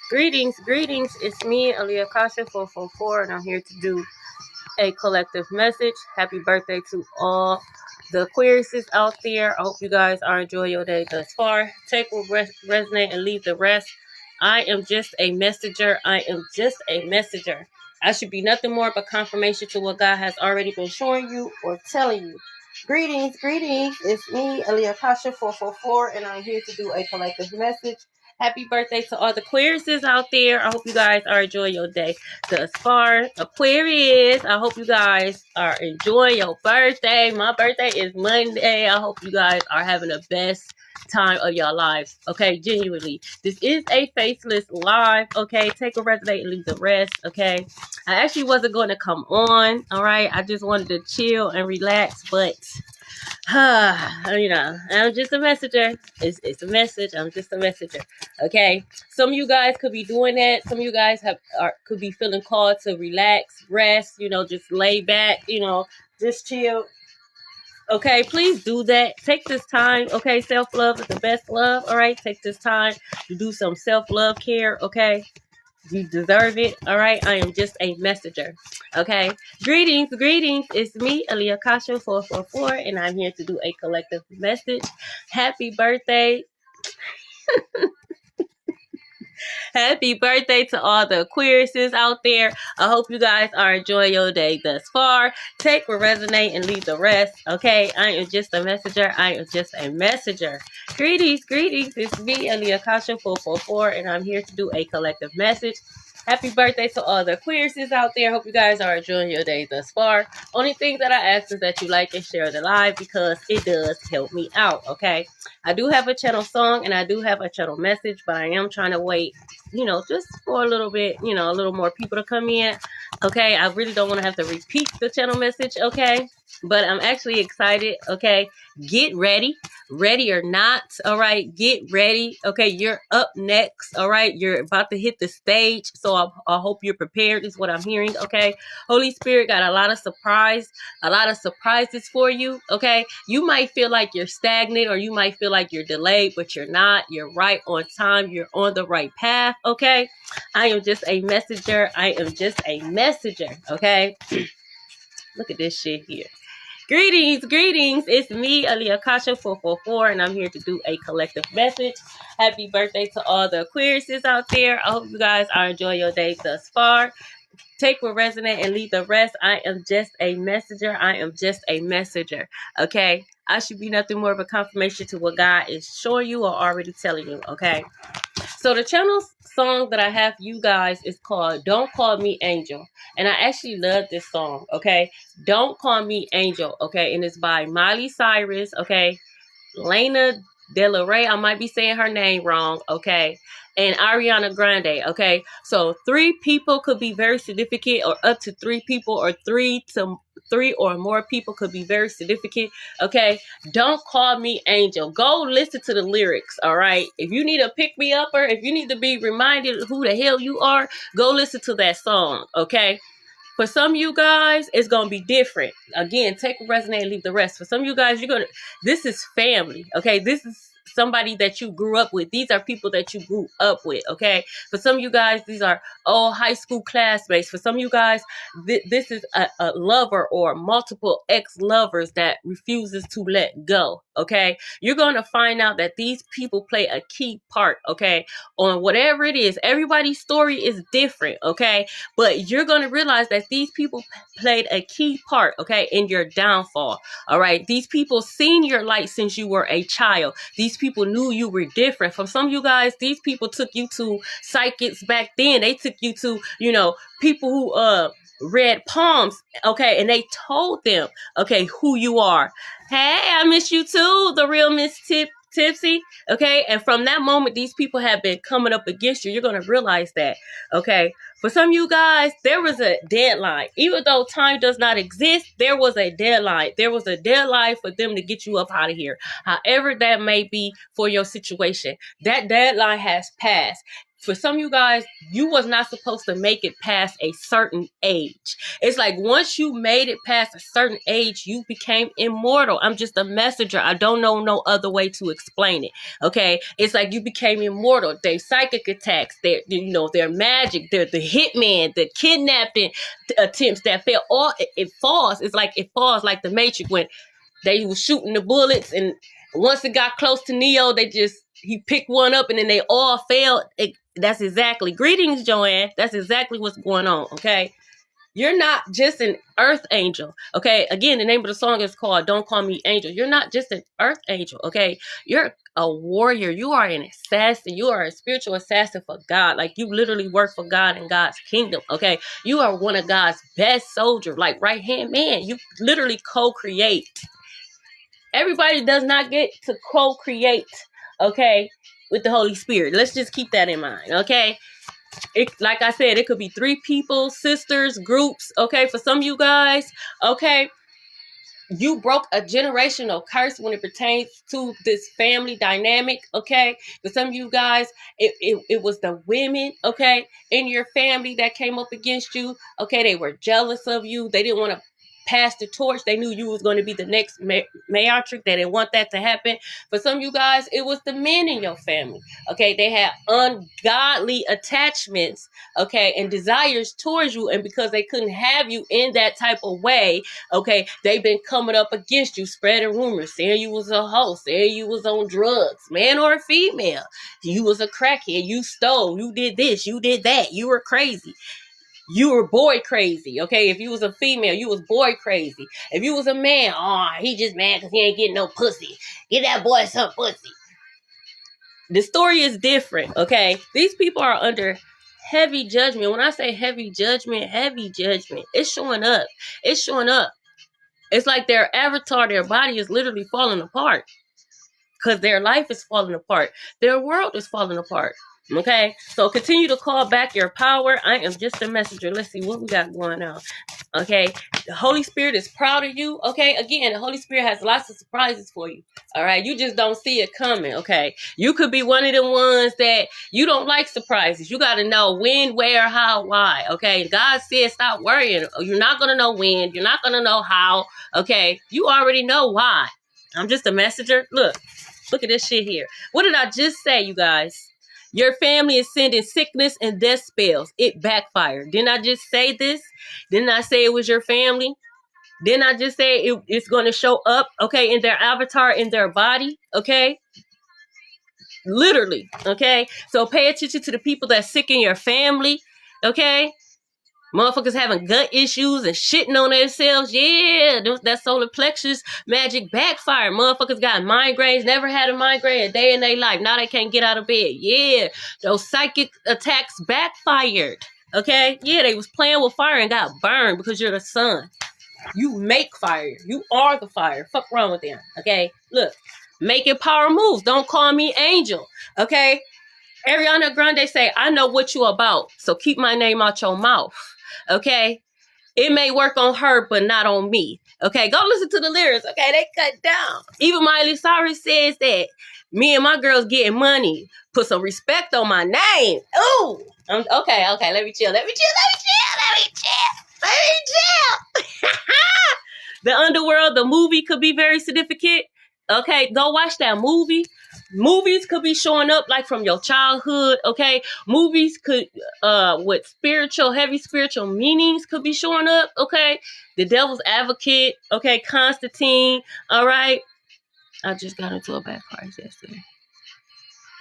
Greetings. It's me, Aaliyah Kasha 444, and I'm here to do a collective message. Happy birthday to all the Aquariuses out there. I hope you guys are enjoying your day thus far. Take what resonate and leave the rest. I am just a messenger. I should be nothing more but confirmation to what God has already been showing you or telling you. Greetings. It's me, Aaliyah Kasha 444, and I'm here to do a collective message. Happy birthday to all the Aquariuses out there. I hope you guys are enjoying your day thus far. Aquarius, I hope you guys are enjoying your birthday. My birthday is Monday. I hope you guys are having the best time of your lives. Okay, genuinely. This is a faceless live. Okay, take a resonate and leave the rest. Okay, I actually wasn't going to come on. All right, I just wanted to chill and relax, but I'm just a messenger. It's a message. I'm just a messenger. Okay. Some of you guys could be doing that. Some of you guys could be feeling called to relax, rest, just lay back, just chill. Okay, please do that. Take this time. Okay, self-love is the best love. All right, take this time to do some self-love care. Okay. You deserve it. All right. I am just a messenger. Okay. Greetings. It's me, Aaliyah Kasha 444, and I'm here to do a collective message. Happy birthday. Happy birthday to all the Aquariuses out there. I hope you guys are enjoying your day thus far. Take what resonate and leave the rest. Okay. I am just a messenger. Greetings. It's me, Aaliyah Kasha 444, and I'm here to do a collective message. Happy birthday to all the Aquariuses out there. Hope you guys are enjoying your day thus far. Only thing that I ask is that you like and share the live because it does help me out, okay? I do have a channel song and I do have a channel message, but I am trying to wait, just for a little bit, a little more people to come in, okay? I really don't want to have to repeat the channel message, okay? But I'm actually excited, okay? Get ready or not, all right? Get ready, okay? You're up next, all right? You're about to hit the stage, so I hope you're prepared is what I'm hearing, okay? Holy Spirit got a lot of surprises for you, okay? You might feel like you're stagnant or you might feel like you're delayed, but you're not. You're right on time. You're on the right path, okay? I am just a messenger, okay? Look at this shit here. Greetings. It's me, Aaliyah Kasha 444, and I'm here to do a collective message. Happy birthday to all the Aquariuses out there. I hope you guys are enjoying your day thus far. Take what resonate and leave the rest. I am just a messenger. Okay? I should be nothing more of a confirmation to what God is showing you or already telling you, okay? So the channel song that I have for you guys is called Don't Call Me Angel. And I actually love this song, okay? Don't Call Me Angel, okay? And it's by Miley Cyrus, okay? Lana Del Rey, I might be saying her name wrong, okay? And Ariana Grande, okay? So 3 people could be very significant, or up to 3 people, or 3 or more people could be very significant, okay? Don't call me angel. Go listen to the lyrics, all right? If you need a pick-me-upper, if you need to be reminded who the hell you are, go listen to that song, okay? For some of you guys, it's going to be different. Again, take a resonate and leave the rest. For some of you guys, this is family, okay? This is somebody that you grew up with. These are people that you grew up with, okay? For some of you guys, these are all high school classmates. For some of you guys, this is a lover or multiple ex-lovers that refuses to let go, okay? You're going to find out that these people play a key part, okay? On whatever it is. Everybody's story is different, okay? But you're going to realize that these people played a key part, okay, in your downfall, all right? These people seen your light since you were a child. These people knew you were different. For some of you guys, these people took you to psychics back then. They took you to, people who read palms, okay, and they told them, okay, who you are. Hey, I miss you too, the real Miss Tipsy, okay? And from that moment, these people have been coming up against you. You're going to realize that, okay? For some of you guys, there was a deadline. Even though time does not exist, there was a deadline. There was a deadline for them to get you up out of here. However that may be for your situation, that deadline has passed. for some of you guys, you was not supposed to make it past a certain age. It's like once you made it past a certain age, you became immortal. I'm just a messenger. I don't know no other way to explain it. Okay, it's like you became immortal. Their psychic attacks, their magic, the hitman, the kidnapping attempts that fail. All it falls. It's like it falls like the Matrix when they was shooting the bullets, and once it got close to Neo, he picked one up, and then they all failed. That's exactly. Greetings, Joanne. That's exactly what's going on. Okay, you're not just an earth angel. Okay, again, the name of the song is called "Don't Call Me Angel." You're not just an earth angel. Okay, you're a warrior. You are an assassin. You are a spiritual assassin for God. Like you literally work for God and God's kingdom. Okay, you are one of God's best soldiers, like right hand man. You literally co-create. Everybody does not get to co-create, okay, with the Holy Spirit. Let's just keep that in mind, okay? Like I said, it could be 3 people, sisters, groups, okay? For some of you guys, okay, you broke a generational curse when it pertains to this family dynamic, okay? For some of you guys, it was the women, okay, in your family that came up against you, okay? They were jealous of you. They didn't want to pass the torch. They knew you was going to be the next matriarch. They didn't want that to happen. For some of you guys, it was the men in your family. Okay, they had ungodly attachments, okay, and desires towards you, and because they couldn't have you in that type of way, okay, they've been coming up against you, spreading rumors, saying you was a hoe, saying you was on drugs, man or female. You was a crackhead. You stole. You did this. You did that. You were crazy. You were boy crazy, okay? If you was a female, you was boy crazy. If you was a man, he just mad because he ain't getting no pussy. Get that boy some pussy. The story is different, okay? These people are under heavy judgment. When I say heavy judgment, it's showing up. It's showing up. It's like their avatar, their body is literally falling apart because their life is falling apart. Their world is falling apart. Okay, so continue to call back your power. I am just a messenger. Let's see what we got going on. Okay, the Holy Spirit is proud of you. Okay, again, the Holy Spirit has lots of surprises for you. All right, you just don't see it coming. Okay, you could be one of the ones that you don't like surprises. You got to know when, where, how, why. Okay, God said stop worrying. You're not going to know when. You're not going to know how. Okay, you already know why. I'm just a messenger. Look at this shit here. What did I just say, you guys? Your family is sending sickness and death spells. It backfired. Didn't I just say this? Didn't I say it was your family? Didn't I just say it's going to show up, okay, in their avatar, in their body, okay? Literally, okay? So pay attention to the people that's sick in your family, okay? Motherfuckers having gut issues and shitting on themselves. Yeah, that solar plexus magic backfired. Motherfuckers got migraines, never had a migraine a day in their life. Now they can't get out of bed. Yeah, those psychic attacks backfired. Okay? Yeah, they was playing with fire and got burned because you're the sun. You make fire. You are the fire. Fuck wrong with them. Okay? Look, making power moves. Don't call me angel. Okay? Ariana Grande say, I know what you about, so keep my name out your mouth. Okay, it may work on her, but not on me. Okay, go listen to the lyrics. Okay, they cut down. Even Miley Cyrus says that me and my girls getting money. Put some respect on my name. Ooh, okay. Let me chill. The Underworld, the movie could be very significant. Okay, go watch that movie. Movies could be showing up like from your childhood, okay? Movies could, with heavy spiritual meanings could be showing up, okay? The Devil's Advocate, okay? Constantine, all right? I just got into a bad car yesterday.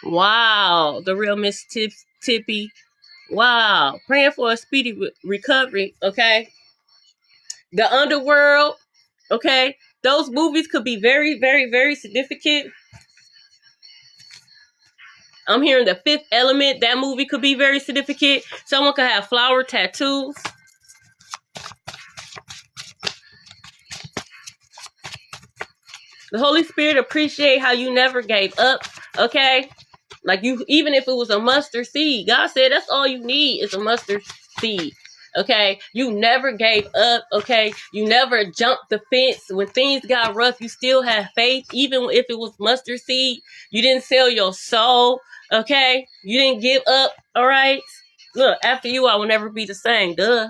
Wow, the real Miss Tippy. Wow, praying for a speedy recovery, okay? The Underworld, okay? Those movies could be very, very, very significant. I'm hearing The Fifth Element. That movie could be very significant. Someone could have flower tattoos. The Holy Spirit appreciate how you never gave up. Okay? Like you, even if it was a mustard seed. God said that's all you need is a mustard seed. Okay, you never gave up. Okay, you never jumped the fence when things got rough. You still had faith, even if it was mustard seed. You didn't sell your soul. Okay, you didn't give up. All right, look, after you, I will never be the same. Duh.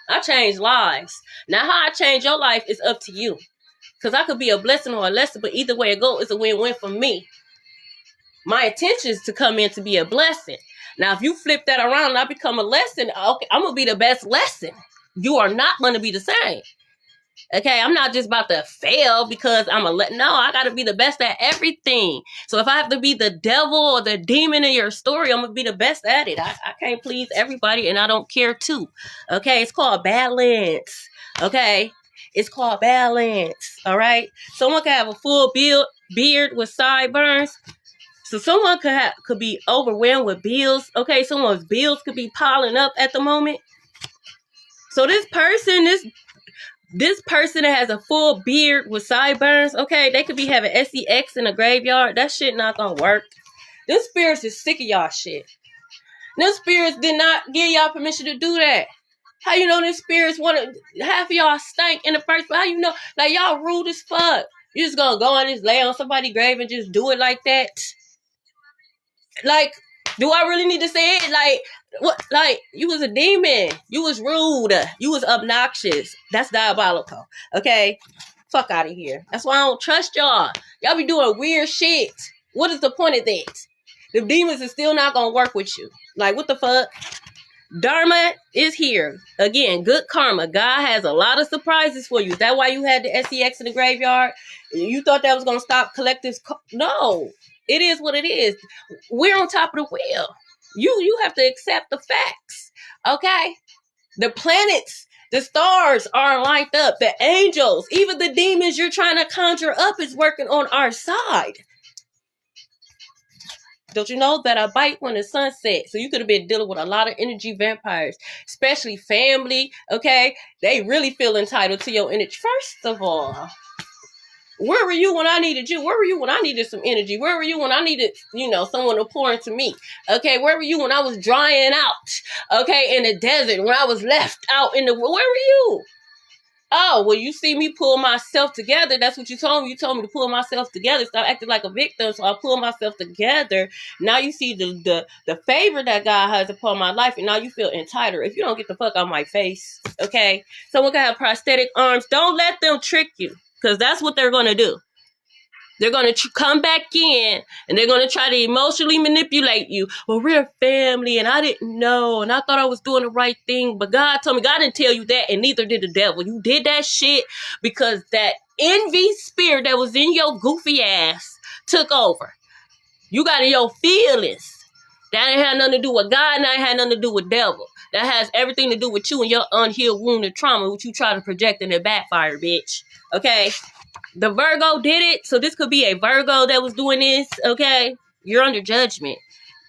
I changed lives. Now, how I change your life is up to you. Because I could be a blessing or a lesson, but either way it goes, it's a win-win for me. My intention is to come in to be a blessing. Now, if you flip that around and I become a lesson, okay, I'm going to be the best lesson. You are not going to be the same. Okay, I'm not just about to fail because I'm no, I got to be the best at everything. So if I have to be the devil or the demon in your story, I'm going to be the best at it. I can't please everybody and I don't care too. Okay, it's called balance. Okay, it's called balance. All right, someone can have a full beard with sideburns. So someone could be overwhelmed with bills. Okay, someone's bills could be piling up at the moment. So this person that has a full beard with sideburns, okay, they could be having SEX in a graveyard. That shit not gonna work. Them spirits is sick of y'all shit. Them spirits did not give y'all permission to do that. How you know them spirits want to, half of y'all stank in the first place? How you know? Like, y'all rude as fuck. You just gonna go and just lay on somebody's grave and just do it like that? Like, do I really need to say it? Like, what? Like, you was a demon. You was rude. You was obnoxious. That's diabolical. Okay? Fuck out of here. That's why I don't trust y'all. Y'all be doing weird shit. What is the point of that? The demons is still not gonna work with you. Like, what the fuck? Dharma is here. Again, good karma. God has a lot of surprises for you. Is that why you had the SEX in the graveyard? You thought that was gonna stop collectives? No. It is what it is. We're on top of the wheel. You have to accept the facts. Okay? The planets, the stars are lined up. The angels, even the demons you're trying to conjure up is working on our side. Don't you know that I bite when the sun sets? So you could have been dealing with a lot of energy vampires, especially family. Okay? They really feel entitled to your energy. First of all, where were you when I needed you? Where were you when I needed some energy? Where were you when I needed, someone to pour into me? Okay, where were you when I was drying out? Okay, in the desert, when I was left out in the, where were you? Oh, well, you see me pull myself together. That's what you told me. You told me to pull myself together. Stop acting like a victim. So I pull myself together. Now you see the favor that God has upon my life, and now you feel entitled. If you don't get the fuck out of my face, okay? Someone can have prosthetic arms. Don't let them trick you. Because that's what they're going to do. They're going to come back in and they're going to try to emotionally manipulate you. Well, we're family and I didn't know and I thought I was doing the right thing. But God told me, God didn't tell you that, and neither did the devil. You did that shit because that envy spirit that was in your goofy ass took over. You got in your feelings. That ain't had nothing to do with God, and that ain't had nothing to do with devil. That has everything to do with you and your unhealed wound and trauma, which you try to project and it backfired, bitch. Okay? The Virgo did it, so this could be a Virgo that was doing this, okay? You're under judgment.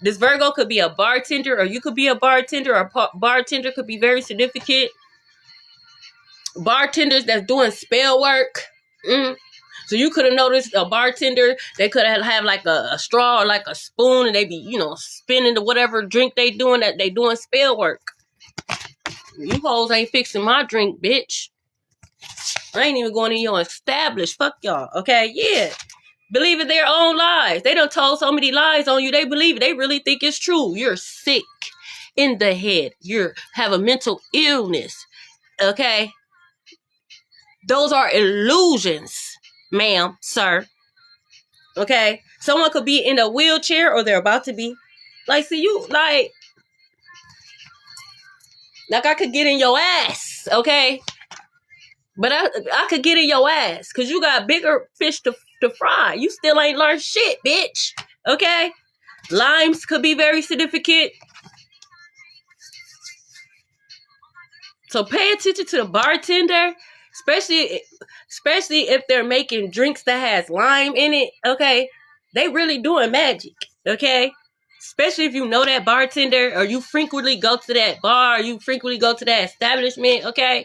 This Virgo could be a bartender, or you could be a bartender, or bartender could be very significant. Bartenders that's doing spell work. So you could have noticed a bartender, they could have like a straw or like a spoon, and they be, spinning the whatever drink they doing, that they doing spell work. You hoes ain't fixing my drink, bitch. I ain't even going in your established. Fuck y'all, okay? Yeah. Believe in their own lies. They done told so many lies on you, they believe it. They really think it's true. You're sick in the head. You have a mental illness, okay? Those are illusions, ma'am, sir. Okay? Someone could be in a wheelchair or they're about to be. Like, see, you, like I could get in your ass, okay? But I could get in your ass because you got bigger fish to fry. You still ain't learned shit, bitch. Okay? Limes could be very significant. So pay attention to the bartender, especially if they're making drinks that has lime in it, okay? They really doing magic, okay? Especially if you know that bartender, or you frequently go to that bar, or you frequently go to that establishment, okay?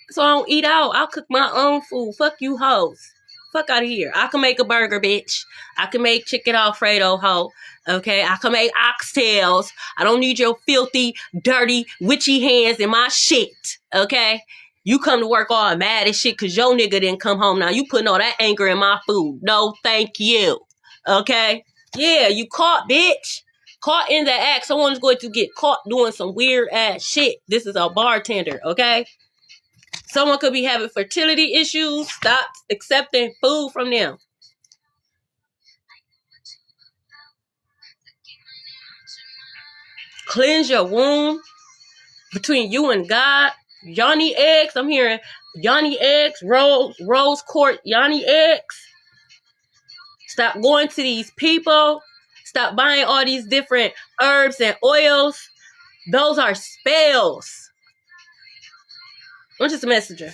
So I don't eat out. I'll cook my own food. Fuck you hoes. Fuck out of here. I can make a burger, bitch. I can make chicken Alfredo, ho. Okay, I can make oxtails. I don't need your filthy, dirty, witchy hands in my shit. Okay? You come to work all mad as shit because your nigga didn't come home. Now you putting all that anger in my food. No, thank you. Okay? Yeah, you caught, bitch. Caught in the act. Someone's going to get caught doing some weird ass shit. This is a bartender, okay? Someone could be having fertility issues. Stop accepting food from them. Cleanse your womb between you and God. Yoni eggs. I'm hearing Yoni eggs. Rose court Yoni eggs. Stop going to these people. Stop buying all these different herbs and oils. Those are spells. I'm just a messenger.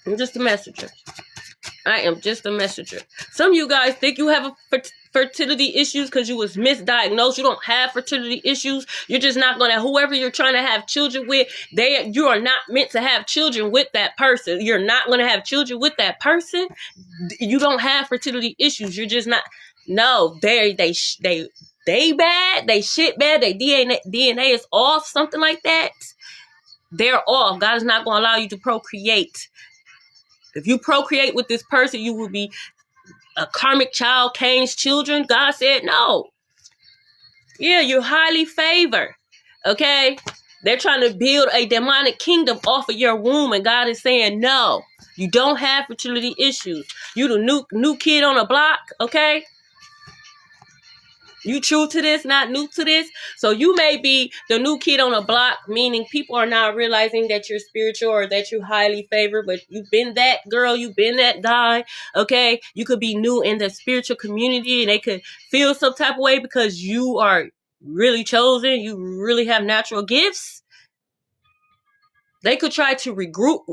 I'm just a messenger. I am just a messenger. Some of you guys think you have a fertility issues because you was misdiagnosed. You don't have fertility issues. You're just not gonna. Whoever you're trying to have children with, you are not meant to have children with that person. You're not gonna have children with that person. You don't have fertility issues. You're just not. No, they bad. They shit bad. They DNA is off. Something like that. They're off. God is not gonna allow you to procreate. If you procreate with this person, you will be a karmic child, Cain's children. God said no. Yeah, you're highly favored. Okay? They're trying to build a demonic kingdom off of your womb, and God is saying no. You don't have fertility issues. You the new kid on the block, okay? You true to this, not new to this. So you may be the new kid on the block, meaning people are not realizing that you're spiritual or that you're highly favored, but you've been that girl, you've been that guy, okay? You could be new in the spiritual community and they could feel some type of way because you are really chosen. You really have natural gifts. They could try to regroup.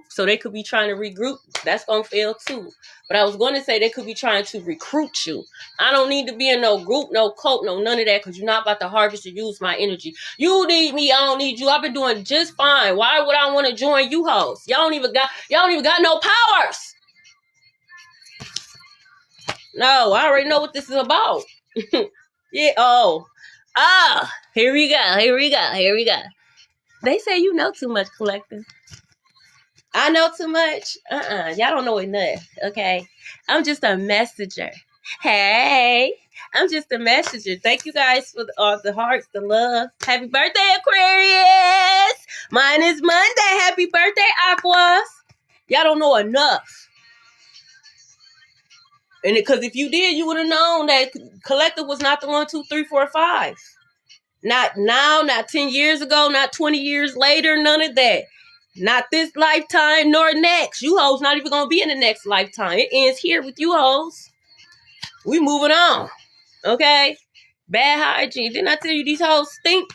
So they could be trying to regroup. That's going to fail too. But I was going to say they could be trying to recruit you. I don't need to be in no group, no cult, no none of that because you're not about to harvest or use my energy. You need me, I don't need you. I've been doing just fine. Why would I want to join you hoes? Y'all don't even got no powers. No, I already know what this is about. Yeah, here we go. They say you know too much, collective. I know too much? Y'all don't know enough, okay? I'm just a messenger. Hey, I'm just a messenger. Thank you guys for all the hearts, the love. Happy birthday, Aquarius! Mine is Monday. Happy birthday, Aquas. Y'all don't know enough. And because if you did, you would have known that collective was not the 1, 2, 3, 4, 5. Not now, not 10 years ago, not 20 years later, none of that. Not this lifetime nor next. You hoes not even going to be in the next lifetime. It ends here with you hoes. We moving on. Okay? Bad hygiene. Didn't I tell you these hoes stink?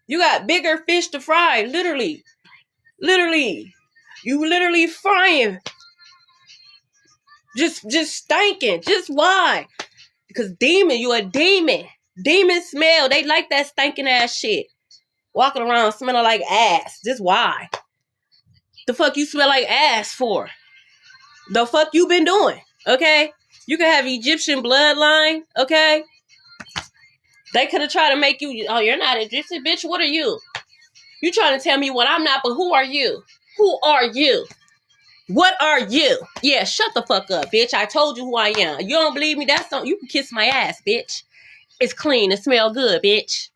You got bigger fish to fry. Literally. You literally frying. Just stinking. Just why? Because you a demon. Demon smell. They like that stinking ass shit. Walking around smelling like ass. Just why? The fuck you smell like ass for? The fuck you been doing? Okay? You can have Egyptian bloodline. Okay? They could have tried to make you, oh, you're not Egyptian, bitch. What are you? You trying to tell me what I'm not, but who are you? Who are you? What are you? Yeah, shut the fuck up, bitch. I told you who I am. You don't believe me? That's something. You can kiss my ass, bitch. It's clean. It smells good, bitch.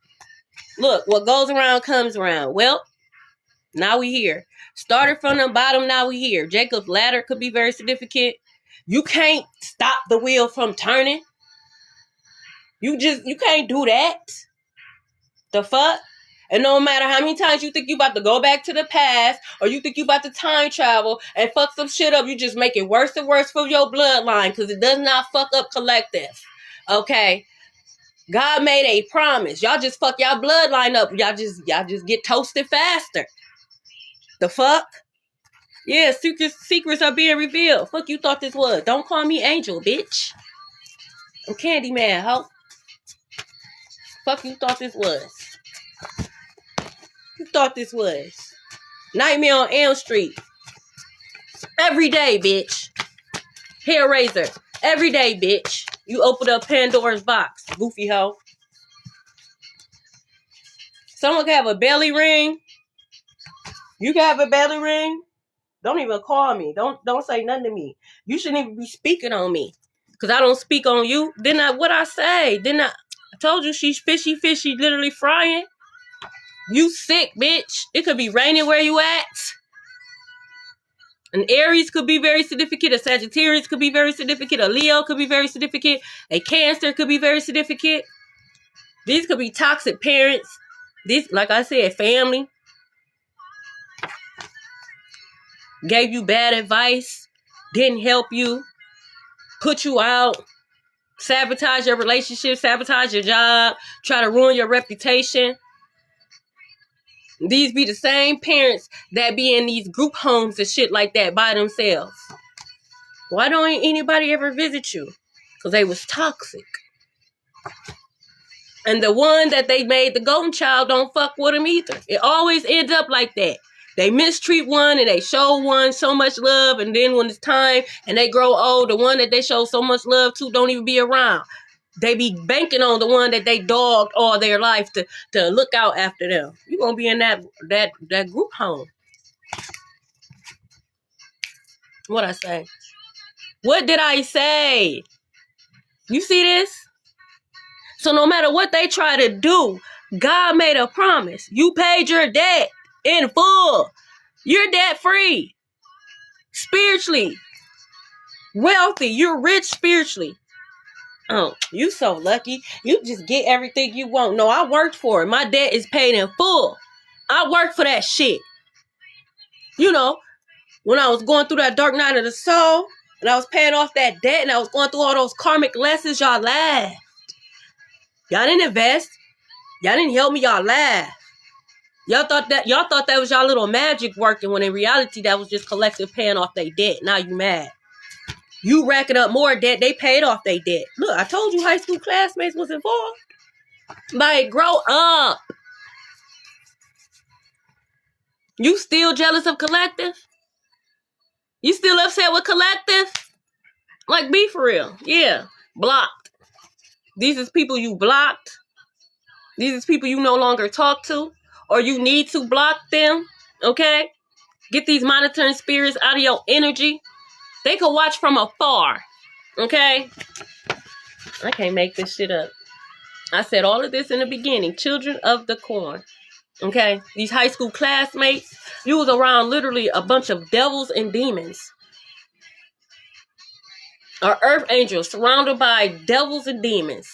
Look, what goes around comes around. Well, now we here. Started from the bottom, now we here. Jacob's ladder could be very significant. You can't stop the wheel from turning. You can't do that. The fuck? And no matter how many times you think you about to go back to the past or you think you about to time travel and fuck some shit up, you just make it worse and worse for your bloodline because it does not fuck up collective. Okay? God made a promise. Y'all just fuck y'all bloodline up. Y'all just get toasted faster. The fuck? Yeah, secrets are being revealed. Fuck you thought this was. Don't call me Angel, bitch. I'm Candyman, ho. Fuck you thought this was. You thought this was. Nightmare on Elm Street. Every day, bitch. Hair razor. Every day, bitch. You open up Pandora's box, goofy hoe. Someone can have a belly ring. You can have a belly ring. Don't even call me. Don't say nothing to me. You shouldn't even be speaking on me. Because I don't speak on you. What I say? I told you she's fishy, literally frying. You sick, bitch. It could be raining where you at. An Aries could be very significant. A Sagittarius could be very significant. A Leo could be very significant. A Cancer could be very significant. These could be toxic parents. This, like I said, family. Gave you bad advice. Didn't help you. Put you out. Sabotage your relationship. Sabotage your job. Try to ruin your reputation. These be the same parents that be in these group homes and shit like that by themselves. Why don't anybody ever visit you? Because they was toxic. And the one that they made the golden child don't fuck with them either. It always ends up like that. They mistreat one and they show one so much love. And then when it's time and they grow old, the one that they show so much love to don't even be around. They be banking on the one that they dogged all their life to look out after them. You're going to be in that group home. What I say? What did I say? You see this? So no matter what they try to do, God made a promise. You paid your debt in full. You're debt free. Spiritually. Wealthy. You're rich spiritually. Oh, you so lucky. You just get everything you want. No, I worked for it. My debt is paid in full. I worked for that shit. You know, when I was going through that dark night of the soul, and I was paying off that debt, and I was going through all those karmic lessons, y'all laughed. Y'all didn't invest. Y'all didn't help me, y'all laughed. Y'all thought that was y'all little magic working, when in reality that was just collective paying off their debt. Now you mad. You racking up more debt. They paid off their debt. Look, I told you high school classmates was involved. Like, grow up. You still jealous of collective? You still upset with collective? Like, be for real. Yeah. Blocked. These is people you blocked. These is people you no longer talk to. Or you need to block them. Okay? Get these monitoring spirits out of your energy. They could watch from afar. Okay? I can't make this shit up. I said all of this in the beginning. Children of the corn. Okay? These high school classmates. You was around literally a bunch of devils and demons. Or earth angels surrounded by devils and demons.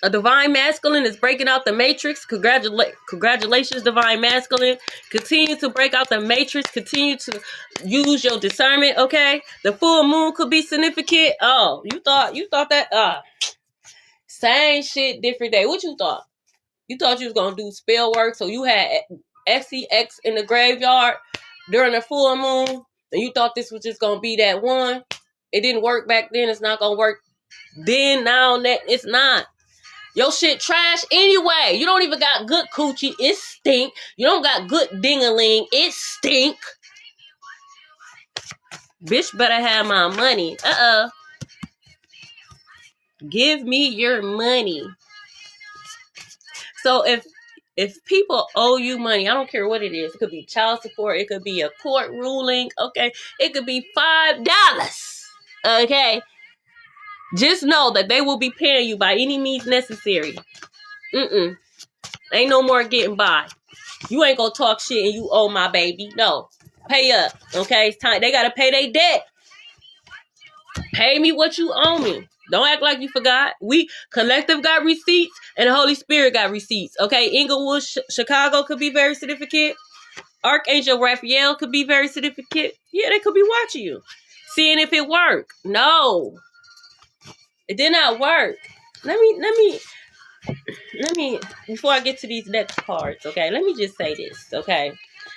A divine masculine is breaking out the matrix. Congratulations, divine masculine. Continue to break out the matrix. Continue to use your discernment, okay? The full moon could be significant. Oh, you thought that, same shit, different day. What you thought? You thought you was going to do spell work, so you had XEX in the graveyard during the full moon, and you thought this was just going to be that one. It didn't work back then. It's not going to work then, now, it's not. Your shit trash anyway. You don't even got good coochie. It stink. You don't got good ding-a-ling. It stink. Bitch better have my money. Give me your money. So if people owe you money, I don't care what it is. It could be child support. It could be a court ruling. Okay. It could be $5. Okay. Just know that they will be paying you by any means necessary. Ain't no more getting by. You ain't gonna talk shit and you owe my baby. No. Pay up. Okay? It's time. They gotta pay their debt. Pay me what you owe me. Don't act like you forgot. We collective got receipts and the Holy Spirit got receipts. Okay? Inglewood, Chicago could be very significant. Archangel Raphael could be very significant. Yeah, they could be watching you. Seeing if it worked. No. It did not work. Let me, before I get to these next cards, okay, let me just say this, okay?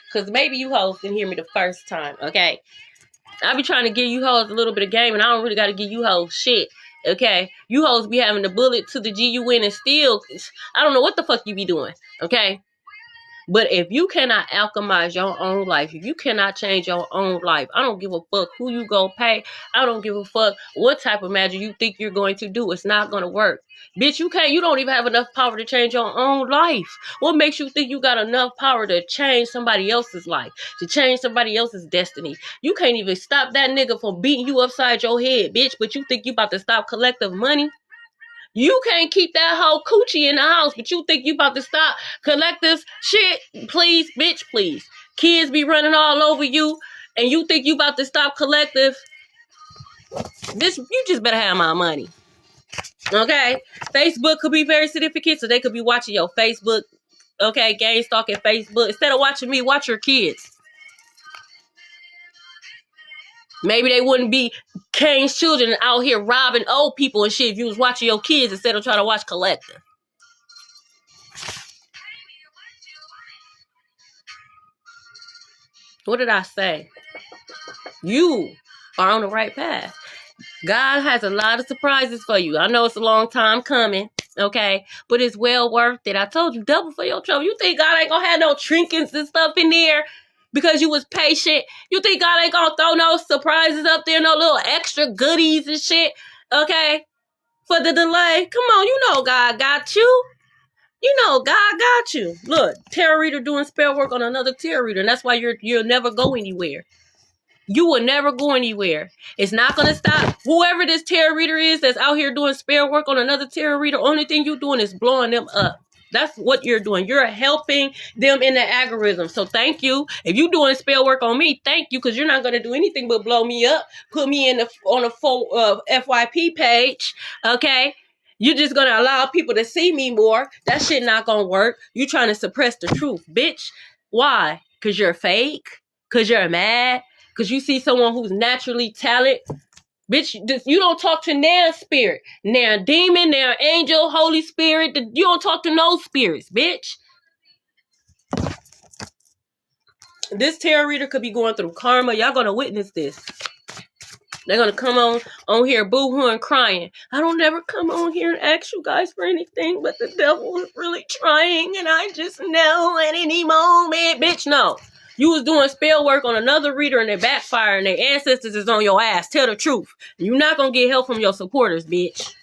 Because maybe you hoes didn't hear me the first time, okay? I be trying to give you hoes a little bit of game, and I don't really got to give you hoes shit, okay? You hoes be having the bullet to the GUN and still, I don't know what the fuck you be doing, okay? But if you cannot alchemize your own life, if you cannot change your own life, I don't give a fuck who you go pay. I don't give a fuck what type of magic you think you're going to do. It's not going to work. Bitch, you don't even have enough power to change your own life. What makes you think you got enough power to change somebody else's life, to change somebody else's destiny? You can't even stop that nigga from beating you upside your head, bitch, but you think you about to stop collective money? You can't keep that whole coochie in the house, but you think you about to stop collective shit? Please, bitch, please. Kids be running all over you, and you think you about to stop collective? This, you just better have my money. Okay? Facebook could be very significant, so they could be watching your Facebook. Okay? Gang stalking Facebook. Instead of watching me, watch your kids. Maybe they wouldn't be Kane's children out here robbing old people and shit if you was watching your kids instead of trying to watch collective. What did I say? You are on the right path. God has a lot of surprises for you. I know it's a long time coming, okay? But it's well worth it. I told you, double for your trouble. You think God ain't gonna have no trinkets and stuff in there because you was patient? You think God ain't gonna throw no surprises up there, no little extra goodies and shit, okay? For the delay? Come on, you know God got you. You know God got you. Look, tarot reader doing spell work on another tarot reader, and that's why you'll never go anywhere. You will never go anywhere. It's not going to stop. Whoever this tarot reader is that's out here doing spell work on another tarot reader, only thing you're doing is blowing them up. That's what you're doing. You're helping them in the algorithm. So thank you. If you're doing spell work on me, thank you, because you're not going to do anything but blow me up, put me on a full FYP page, okay? You're just going to allow people to see me more. That shit not going to work. You trying to suppress the truth, bitch. Why? Because you're fake? Because you're mad? Because you see someone who's naturally talented? Bitch, you don't talk to their spirit, their demon, their angel, Holy Spirit. You don't talk to no spirits, bitch. This tarot reader could be going through karma. Y'all gonna witness this. They're gonna come on here boo-hooing, crying. I don't never come on here and ask you guys for anything, but the devil is really trying, and I just know at any moment, bitch, no. You was doing spell work on another reader and they backfire and their ancestors is on your ass. Tell the truth. You're not going to get help from your supporters, bitch.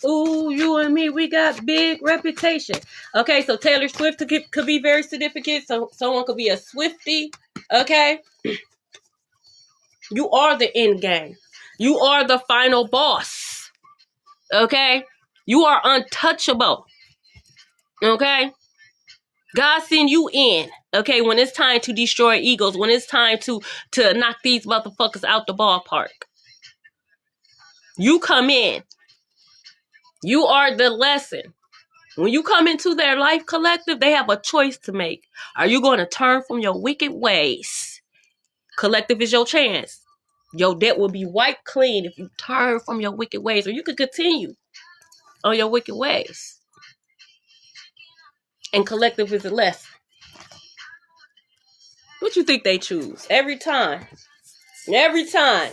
Ooh, you and me, we got big reputation. Okay, so Taylor Swift could be very significant. So someone could be a Swiftie. Okay. You are the end game. You are the final boss. Okay. You are untouchable. Okay. God send you in, okay, when it's time to destroy egos, when it's time to knock these motherfuckers out the ballpark. You come in. You are the lesson. When you come into their life collective, they have a choice to make. Are you going to turn from your wicked ways? Collective is your chance. Your debt will be wiped clean if you turn from your wicked ways, or you could continue on your wicked ways. And collective is a lesson. What you think they choose? Every time. Every time.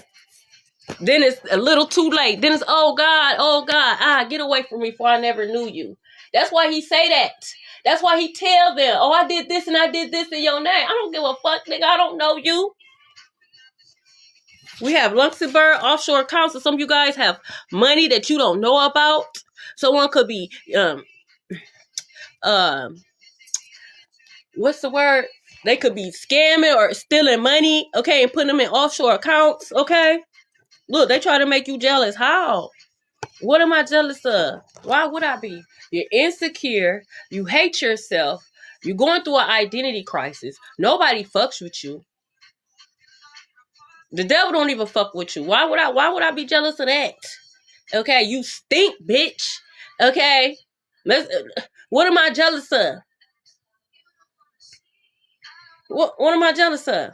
Then it's a little too late. Then it's, oh God, get away from me, for I never knew you. That's why he say that. That's why he tell them, oh, I did this and I did this in your name. I don't give a fuck, nigga. I don't know you. We have Luxembourg offshore accounts, so some of you guys have money that you don't know about. Someone could be, what's the word? They could be scamming or stealing money, okay, and putting them in offshore accounts, okay? Look, they try to make you jealous. How? What am I jealous of? Why would I be? You're insecure. You hate yourself. You're going through an identity crisis. Nobody fucks with you. The devil don't even fuck with you. Why would I be jealous of that? Okay, you stink, bitch. Okay? What am I jealous of? What am I jealous of?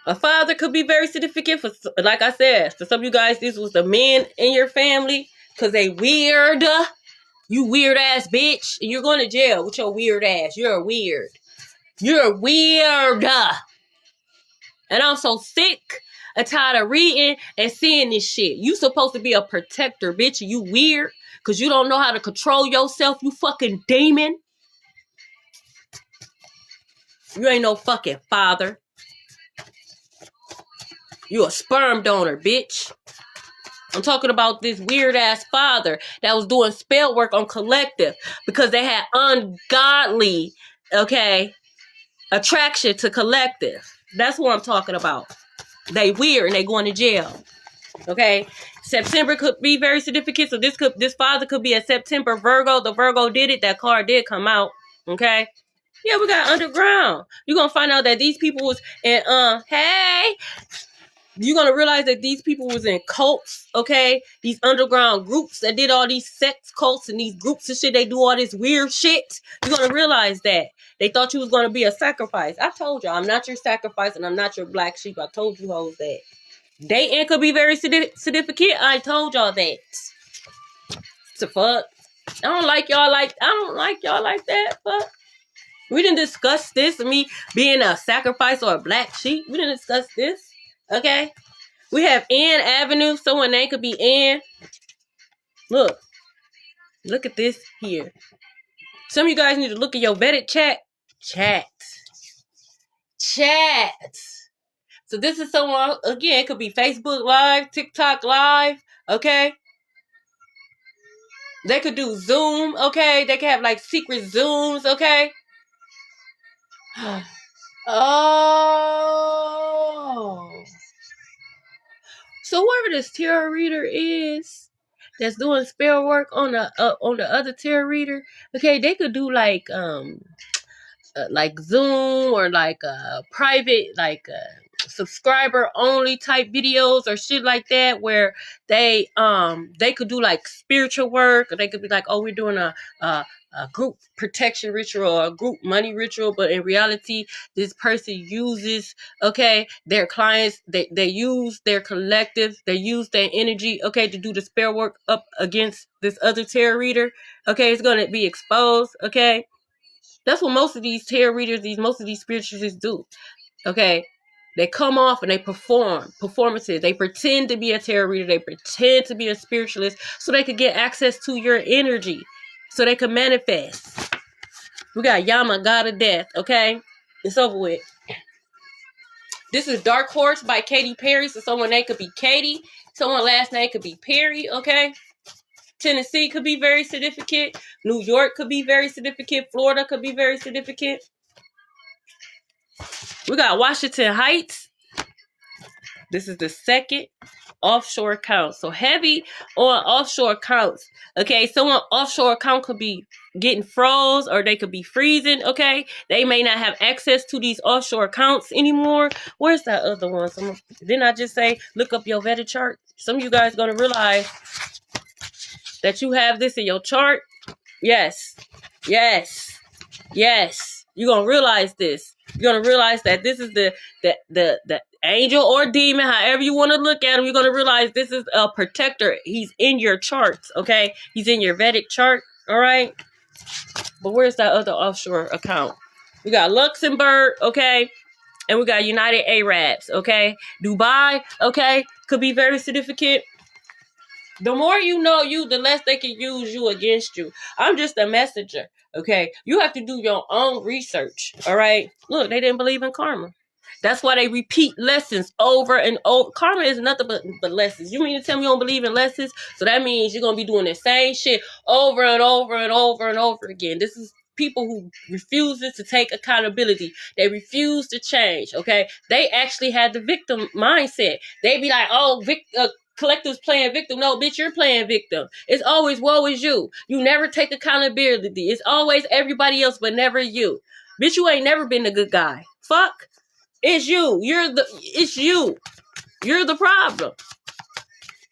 A father could be very significant for, like I said, for some of you guys, this was the men in your family because they weird. You weird ass bitch. And you're going to jail with your weird ass. You're weird. You're weird. And I'm so sick I'm tired of reading and seeing this shit. You supposed to be a protector, bitch. You weird because you don't know how to control yourself, you fucking demon. You ain't no fucking father. You a sperm donor, bitch. I'm talking about this weird ass father that was doing spell work on Collective because they had ungodly, attraction to Collective. That's what I'm talking about. They weird and they going to jail. Okay. September could be very significant. So this father could be a September Virgo. The Virgo did it. That card did come out. Okay. Yeah, we got underground. You're gonna find out that these people was in you're gonna realize that these people was in cults, okay? These underground groups that did all these sex cults and these groups and shit, they do all this weird shit. You're gonna realize that. They thought you was gonna be a sacrifice. I told y'all, I'm not your sacrifice and I'm not your black sheep. I told you hoes that. Dating could be very significant. I told y'all that. The fuck? I don't like y'all like that. Fuck. We didn't discuss this, me being a sacrifice or a black sheep. We didn't discuss this. Okay? We have Ann Avenue. Someone name could be Ann. Look. Look at this here. Some of you guys need to look at your vetted chat. Chat. So this is someone, again, it could be Facebook Live, TikTok Live. Okay? They could do Zoom. Okay? They could have like secret Zooms. Okay? Oh. So whoever this tarot reader is that's doing spell work on the other tarot reader, okay, they could do like Zoom or like private subscriber only type videos or shit like that where they could do like spiritual work, or they could be like, oh, we're doing a group protection ritual or a group money ritual, but in reality this person uses their clients, they use their collective, they use their energy to do the spell work up against this other tarot reader. It's going to be exposed. That's what most of these tarot readers, most of these spiritualists do. They come off and they perform performances. They pretend to be a tarot reader. They pretend to be a spiritualist so they could get access to your energy, so they can manifest. We got Yama, God of Death. It's over with. This is Dark Horse by Katy Perry. So someone name could be Katy. Someone last name could be Perry. Tennessee could be very significant. New York could be very significant. Florida could be very significant. We got Washington Heights. This is the second offshore account. So heavy on offshore accounts. Someone offshore account could be getting froze, or they could be freezing. They may not have access to these offshore accounts anymore. Where's that other one? Didn't I just say look up your vetted chart? Some of you guys gonna realize that you have this in your chart. Yes. You're gonna realize this. You're gonna realize that this is the angel or demon, however you want to look at him. You're gonna realize this is a protector. He's in your charts. He's in your Vedic chart. All right. But where's that other offshore account? We got Luxembourg. And we got United Arabs. Dubai. Could be very significant. The more you know you, the less they can use you against you. I'm just a messenger. You have to do your own research. All right. Look, they didn't believe in karma. That's why they repeat lessons over and over. Karma is nothing but lessons. You mean to tell me you don't believe in lessons? So that means you're going to be doing the same shit over and over and over and over again. This is people who refuses to take accountability. They refuse to change. They actually had the victim mindset. They be like, oh, Collective's playing victim. No, bitch, you're playing victim. It's always woe is you. You never take accountability. It's always everybody else but never you. Bitch, you ain't never been the good guy. Fuck. It's you. It's you. You're the problem.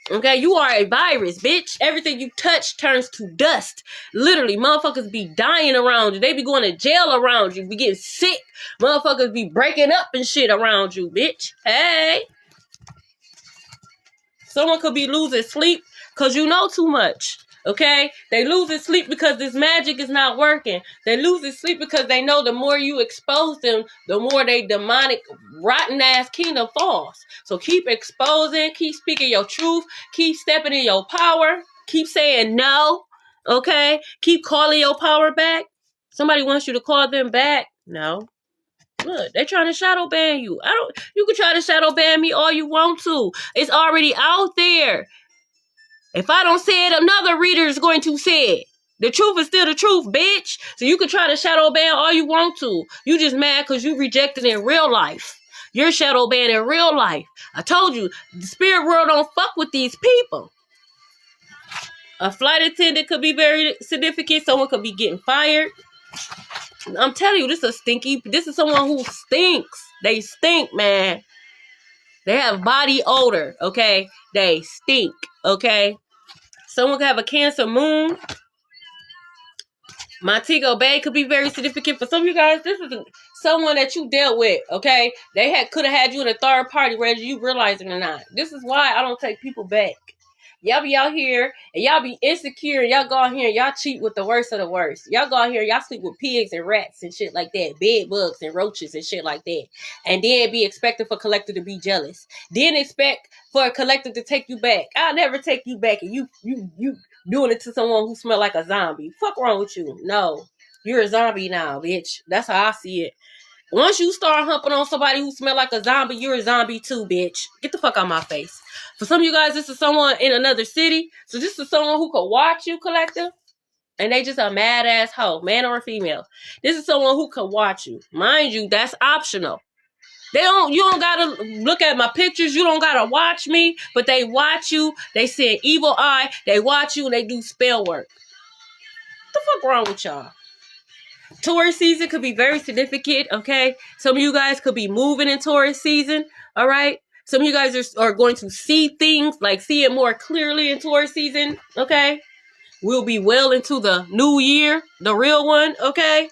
You are a virus, bitch. Everything you touch turns to dust. Literally, motherfuckers be dying around you. They be going to jail around you. Be getting sick. Motherfuckers be breaking up and shit around you, bitch. Hey. Someone could be losing sleep because you know too much. They losing sleep because this magic is not working. They losing sleep because they know the more you expose them, the more they demonic, rotten ass kingdom falls. So keep exposing, keep speaking your truth, keep stepping in your power, keep saying no, okay? Keep calling your power back. Somebody wants you to call them back. No. Look, they're trying to shadow ban you. You can try to shadow ban me all you want to. It's already out there. If I don't say it, another reader is going to say it. The truth is still the truth, bitch. So you can try to shadow ban all you want to. You just mad because you rejected in real life. You're shadow banned in real life. I told you, the spirit world don't fuck with these people. A flight attendant could be very significant. Someone could be getting fired. I'm telling you, this is someone who stinks. They stink, man. They have body odor, okay? They stink, okay? Someone could have a Cancer moon. Montego Bay could be very significant for some of you guys. This is someone that you dealt with, okay? They could have had you in a third party, whether you realize it or not. This is why I don't take people back. Y'all be out here and y'all be insecure and y'all go out here and y'all cheat with the worst of the worst. Y'all go out here and y'all sleep with pigs and rats and shit like that. Bed bugs and roaches and shit like that. And then be expecting for collector to be jealous. Then expect for a collector to take you back. I'll never take you back and you doing it to someone who smell like a zombie. Fuck wrong with you? No. You're a zombie now, bitch. That's how I see it. Once you start humping on somebody who smell like a zombie, you're a zombie too, bitch. Get the fuck out of my face. For some of you guys, this is someone in another city. So this is someone who could watch you, collective. And they just a mad ass hoe, man or female. This is someone who could watch you. Mind you, that's optional. You don't gotta look at my pictures. You don't gotta watch me. But they watch you. They see an evil eye. They watch you and they do spell work. What the fuck wrong with y'all? Taurus season could be very significant, okay? Some of you guys could be moving in Taurus season, all right? Some of you guys are going to see things, like see it more clearly in Taurus season, okay? We'll be well into the new year, the real one, okay?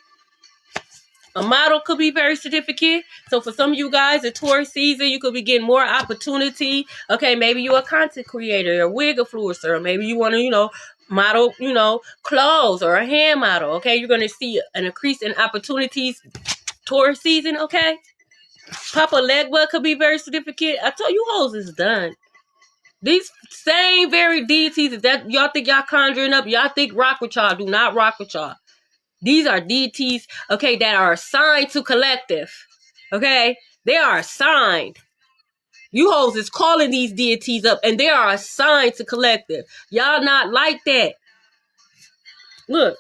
A model could be very significant. So for some of you guys, in Taurus season, you could be getting more opportunity. Okay, maybe you're a content creator, a wig influencer, or maybe you want to, model, clothes or a hand model. Okay, you're going to see an increase in opportunities Taurus season. Okay, Papa Legba could be very significant. I told you, hoes is done. These same very deities that y'all think y'all conjuring up, y'all think rock with y'all, do not rock with y'all. These are deities, okay, that are assigned to collective. Okay, they are assigned. You hoes is calling these deities up and they are assigned to collective. Y'all not like that. Look,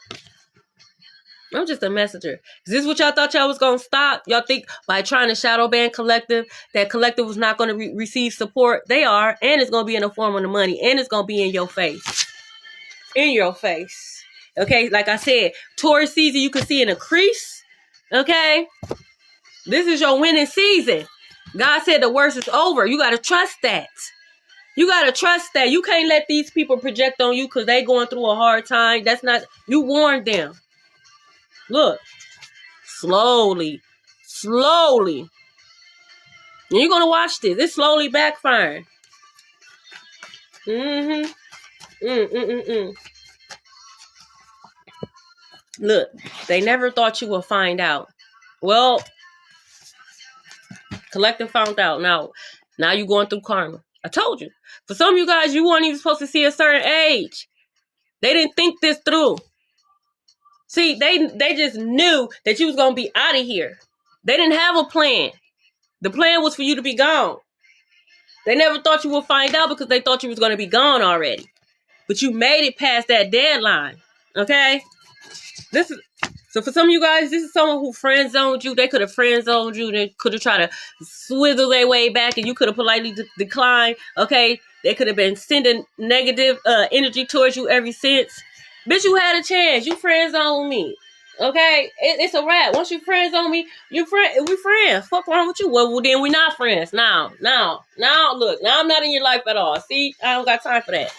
I'm just a messenger. Is this what y'all thought y'all was going to stop? Y'all think by trying to shadow ban collective, that collective was not going to receive support? They are, and it's going to be in the form of the money, and it's going to be in your face. In your face. Okay, like I said, Taurus season, you can see an increase. Okay, this is your winning season. God said the worst is over. You got to trust that. You got to trust that. You can't let these people project on you because they going through a hard time. That's not, you warned them. Look, slowly. And you're going to watch this. It's slowly backfiring. Look, they never thought you would find out. Well, collective found out. Now you're going through karma. I told you. For some of you guys, you weren't even supposed to see a certain age. They didn't think this through. See, they just knew that you was going to be out of here. They didn't have a plan. The plan was for you to be gone. They never thought you would find out because they thought you was going to be gone already. But you made it past that deadline. Okay? So for some of you guys, this is someone who friend zoned you. They could have friend zoned you. They could have tried to swither their way back and you could have politely declined. Okay? They could have been sending negative energy towards you ever since. Bitch, you had a chance. You friend zoned me. Okay? It's a wrap. Once you friend zone me, we friends. Fuck wrong with you? Well, then we not friends. Now, look. Now I'm not in your life at all. See? I don't got time for that.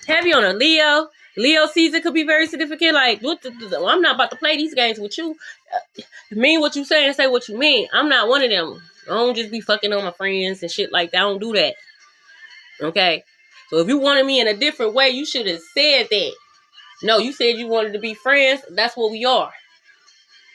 Heavy on a Leo. Leo season could be very significant. Like, I'm not about to play these games with you. Mean what you say and say what you mean. I'm not one of them. I don't just be fucking on my friends and shit like that. I don't do that. Okay? So if you wanted me in a different way, you should have said that. No, you said you wanted to be friends. That's what we are.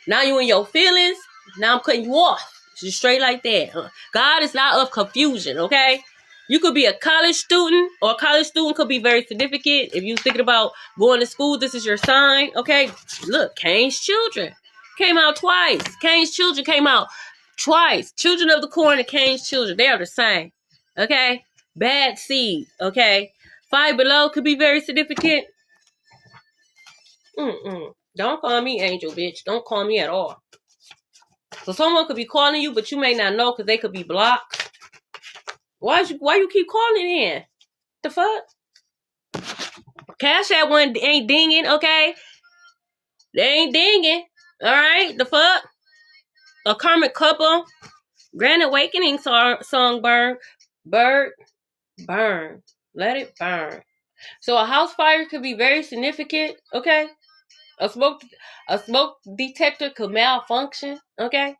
Now you in your feelings. Now I'm cutting you off. Just straight like that. God is not of confusion, okay? You could be a college student, or a college student could be very significant. If you're thinking about going to school, this is your sign, okay? Look, Cain's children came out twice. Cain's children came out twice. Children of the corn and Cain's children, they are the same, okay? Bad seed, okay? 5 below could be very significant. Don't call me angel, bitch. Don't call me at all. So someone could be calling you, but you may not know because they could be blocked. Why you keep calling in? The fuck? Cash App one ain't dinging, okay? They ain't dinging. Alright? The fuck? A karmic couple. Grand Awakening song burn. Bird. Burn. Let it burn. So a house fire could be very significant, okay? A smoke detector could malfunction, okay?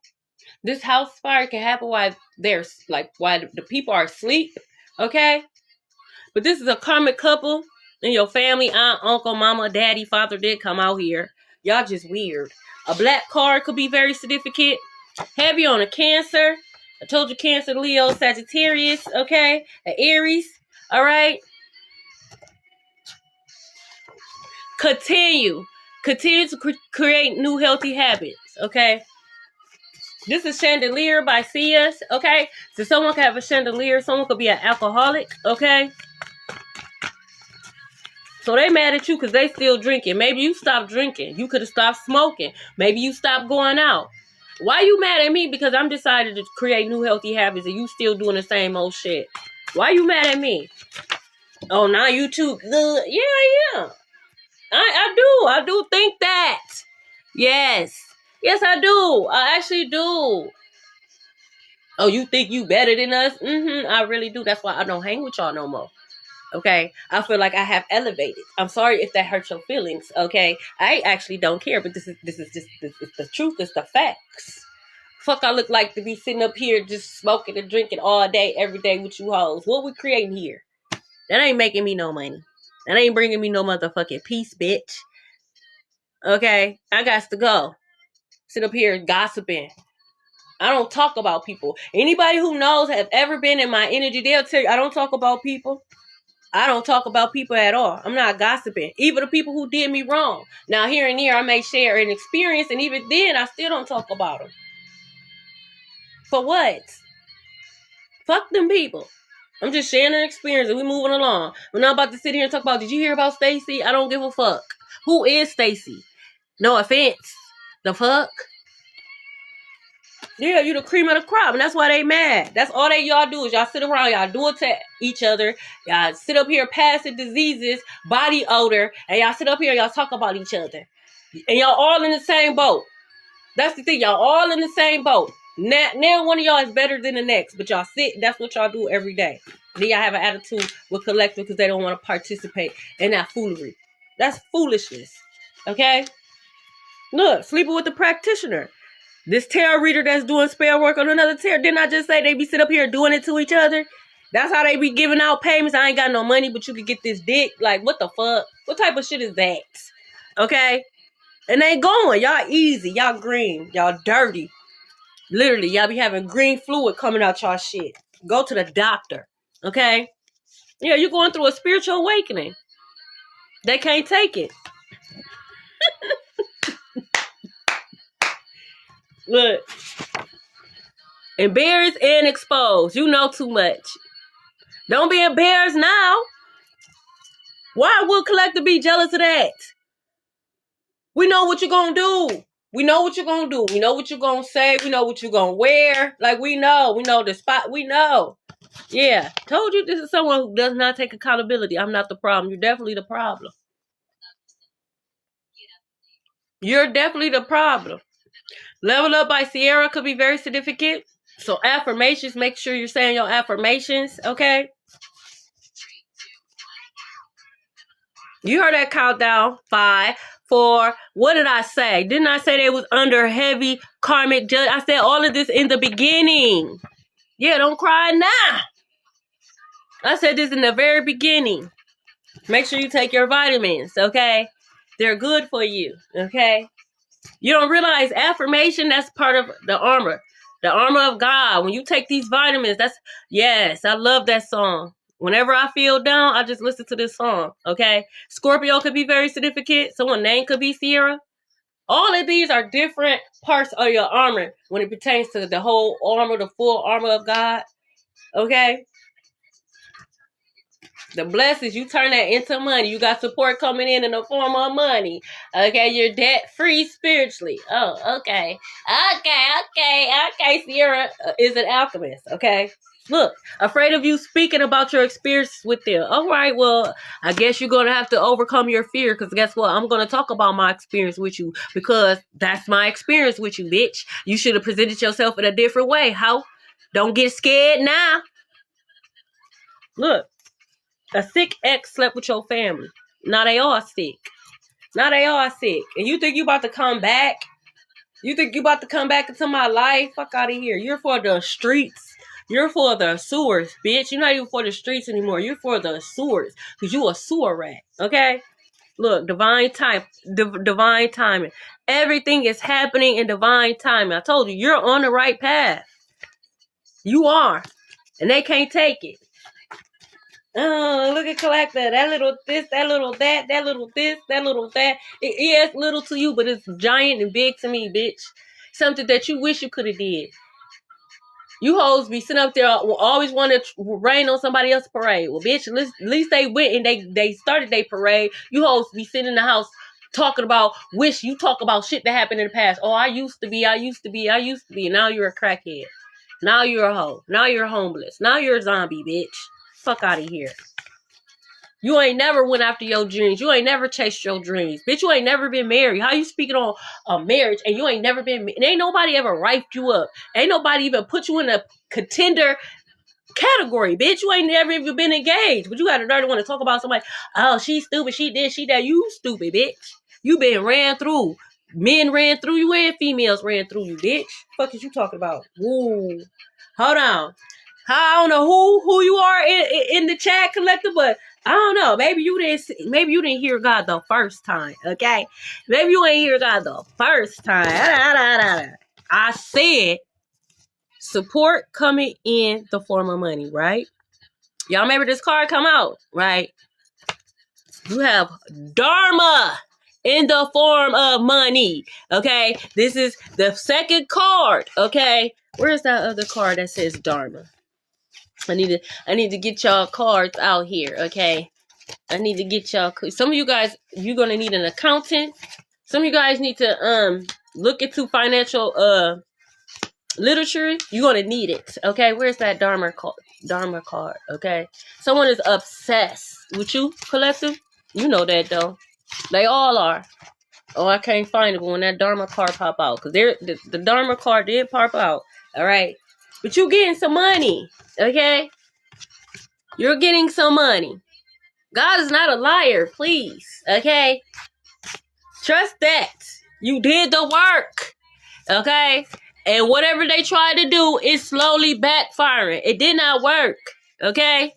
This house fire can happen while the people are asleep, okay? But this is a karmic couple in your family. Aunt, uncle, mama, daddy, father did come out here. Y'all just weird. A black card could be very significant. Heavy on a Cancer. I told you Cancer, Leo, Sagittarius, okay? An Aries, all right? Continue to create new healthy habits, okay? This is Chandelier by Sias, okay? So someone could have a chandelier. Someone could be an alcoholic, okay? So they mad at you because they still drinking. Maybe you stopped drinking. You could have stopped smoking. Maybe you stopped going out. Why you mad at me? Because I'm decided to create new healthy habits and you still doing the same old shit. Why you mad at me? Oh, now you too good. Yeah. I do think that. Yes, I do. I actually do. Oh, you think you better than us? I really do. That's why I don't hang with y'all no more. Okay? I feel like I have elevated. I'm sorry if that hurts your feelings. Okay? I actually don't care, but this is the truth. It's the facts. Fuck, I look like to be sitting up here just smoking and drinking all day, every day with you hoes. What we creating here? That ain't making me no money. That ain't bringing me no motherfucking peace, bitch. Okay? I got to go. Sit up here gossiping. I don't talk about people. Anybody who knows have ever been in my energy, they'll tell you I don't talk about people. I don't talk about people at all. I'm not gossiping. Even the people who did me wrong. Now, here and there, I may share an experience, and even then, I still don't talk about them. For what? Fuck them people. I'm just sharing an experience, and we moving along. We're not about to sit here and talk about, did you hear about Stacy? I don't give a fuck. Who is Stacy? No offense. The fuck? Yeah, you the cream of the crop, and that's why they mad. That's all y'all do is y'all sit around, y'all do it to each other. Y'all sit up here passing diseases, body odor, and y'all sit up here, y'all talk about each other. And y'all all in the same boat. That's the thing, y'all all in the same boat. Now one of y'all is better than the next, but y'all sit, that's what y'all do every day. Then y'all have an attitude with collective because they don't want to participate in that foolery. That's foolishness. Okay? Look, sleeping with the practitioner. This tarot reader that's doing spell work on another tarot, didn't I just say they be sit up here doing it to each other? That's how they be giving out payments. I ain't got no money, but you could get this dick. Like, what the fuck? What type of shit is that? Okay? And they going. Y'all easy. Y'all green. Y'all dirty. Literally, y'all be having green fluid coming out y'all shit. Go to the doctor. Okay? Yeah, you're going through a spiritual awakening. They can't take it. Look. Embarrassed and exposed. You know too much. Don't be embarrassed now. Why would collective be jealous of that? We know what you're going to do. We know what you're going to do. We know what you're going to say. We know what you're going to wear. Like, we know. We know the spot. We know. Yeah. Told you this is someone who does not take accountability. I'm not the problem. You're definitely the problem. You're definitely the problem. Level Up by Sierra could be very significant. So affirmations, make sure you're saying your affirmations, okay? You heard that countdown. 5, 4. What did I say? Didn't I say they was under heavy karmic judge? I said all of this in the beginning. Yeah, don't cry now. I said this in the very beginning. Make sure you take your vitamins, okay? They're good for you, okay? You don't realize affirmation, that's part of the armor. The armor of God. When you take these vitamins, yes, I love that song. Whenever I feel down, I just listen to this song, okay? Scorpio could be very significant. Someone's name could be Sierra. All of these are different parts of your armor when it pertains to the whole armor, the full armor of God, okay? The blessings, you turn that into money. You got support coming in the form of money. Okay, you're debt free spiritually. Oh, okay. Okay. Sierra is an alchemist. Okay. Look, afraid of you speaking about your experience with them. All right, well, I guess you're going to have to overcome your fear because guess what? I'm going to talk about my experience with you because that's my experience with you, bitch. You should have presented yourself in a different way. How? Don't get scared now. Look. A sick ex slept with your family. Now they all sick. And you think you about to come back? You think you about to come back into my life? Fuck out of here. You're for the streets. You're for the sewers, bitch. You're not even for the streets anymore. You're for the sewers. Because you a sewer rat. Okay? Look, divine timing. Everything is happening in divine timing. I told you, you're on the right path. You are. And they can't take it. Oh, look at Collector. That little this, that little that, that little this, that little that. It's little to you, but it's giant and big to me, bitch. Something that you wish you could have did. You hoes be sitting up there always want to rain on somebody else's parade. Well, bitch, at least they went and they started their parade. You hoes be sitting in the house talking about, you talk about shit that happened in the past. Oh, I used to be. And now you're a crackhead. Now you're a hoe. Now you're homeless. Now you're a zombie, bitch. Fuck out of here. You ain't never went after your dreams. You ain't never chased your dreams. Bitch, you ain't never been married. How you speaking on a marriage and you ain't never been, and ain't nobody ever rifed you up. Ain't nobody even put you in a contender category, bitch. You ain't never even been engaged. But you got a dirty one to talk about somebody, oh, she's stupid, she did, she that. You stupid, bitch. You been ran through. Men ran through you and females ran through you, bitch. Fuck is you talking about? Woo. Hold on. I don't know who you are in the chat collector, but I don't know. Maybe you didn't hear God the first time. Okay, maybe you ain't hear God the first time. I said support coming in the form of money, right? Y'all remember this card come out, right? You have Dharma in the form of money. Okay, this is the second card. Okay, where's that other card that says Dharma? I need to get y'all cards out here, okay? I need to get y'all. Some of you guys, you're gonna need an accountant. Some of you guys need to look into financial literature. You're gonna need it, okay? Where's that Dharma card? Okay, someone is obsessed with you, collective. You know that though. They all are. Oh, I can't find it when that Dharma card pop out because the Dharma card did pop out. All right, but you getting some money. Okay? You're getting some money. God is not a liar, please. Okay? Trust that. You did the work. Okay? And whatever they tried to do is slowly backfiring. It did not work. Okay?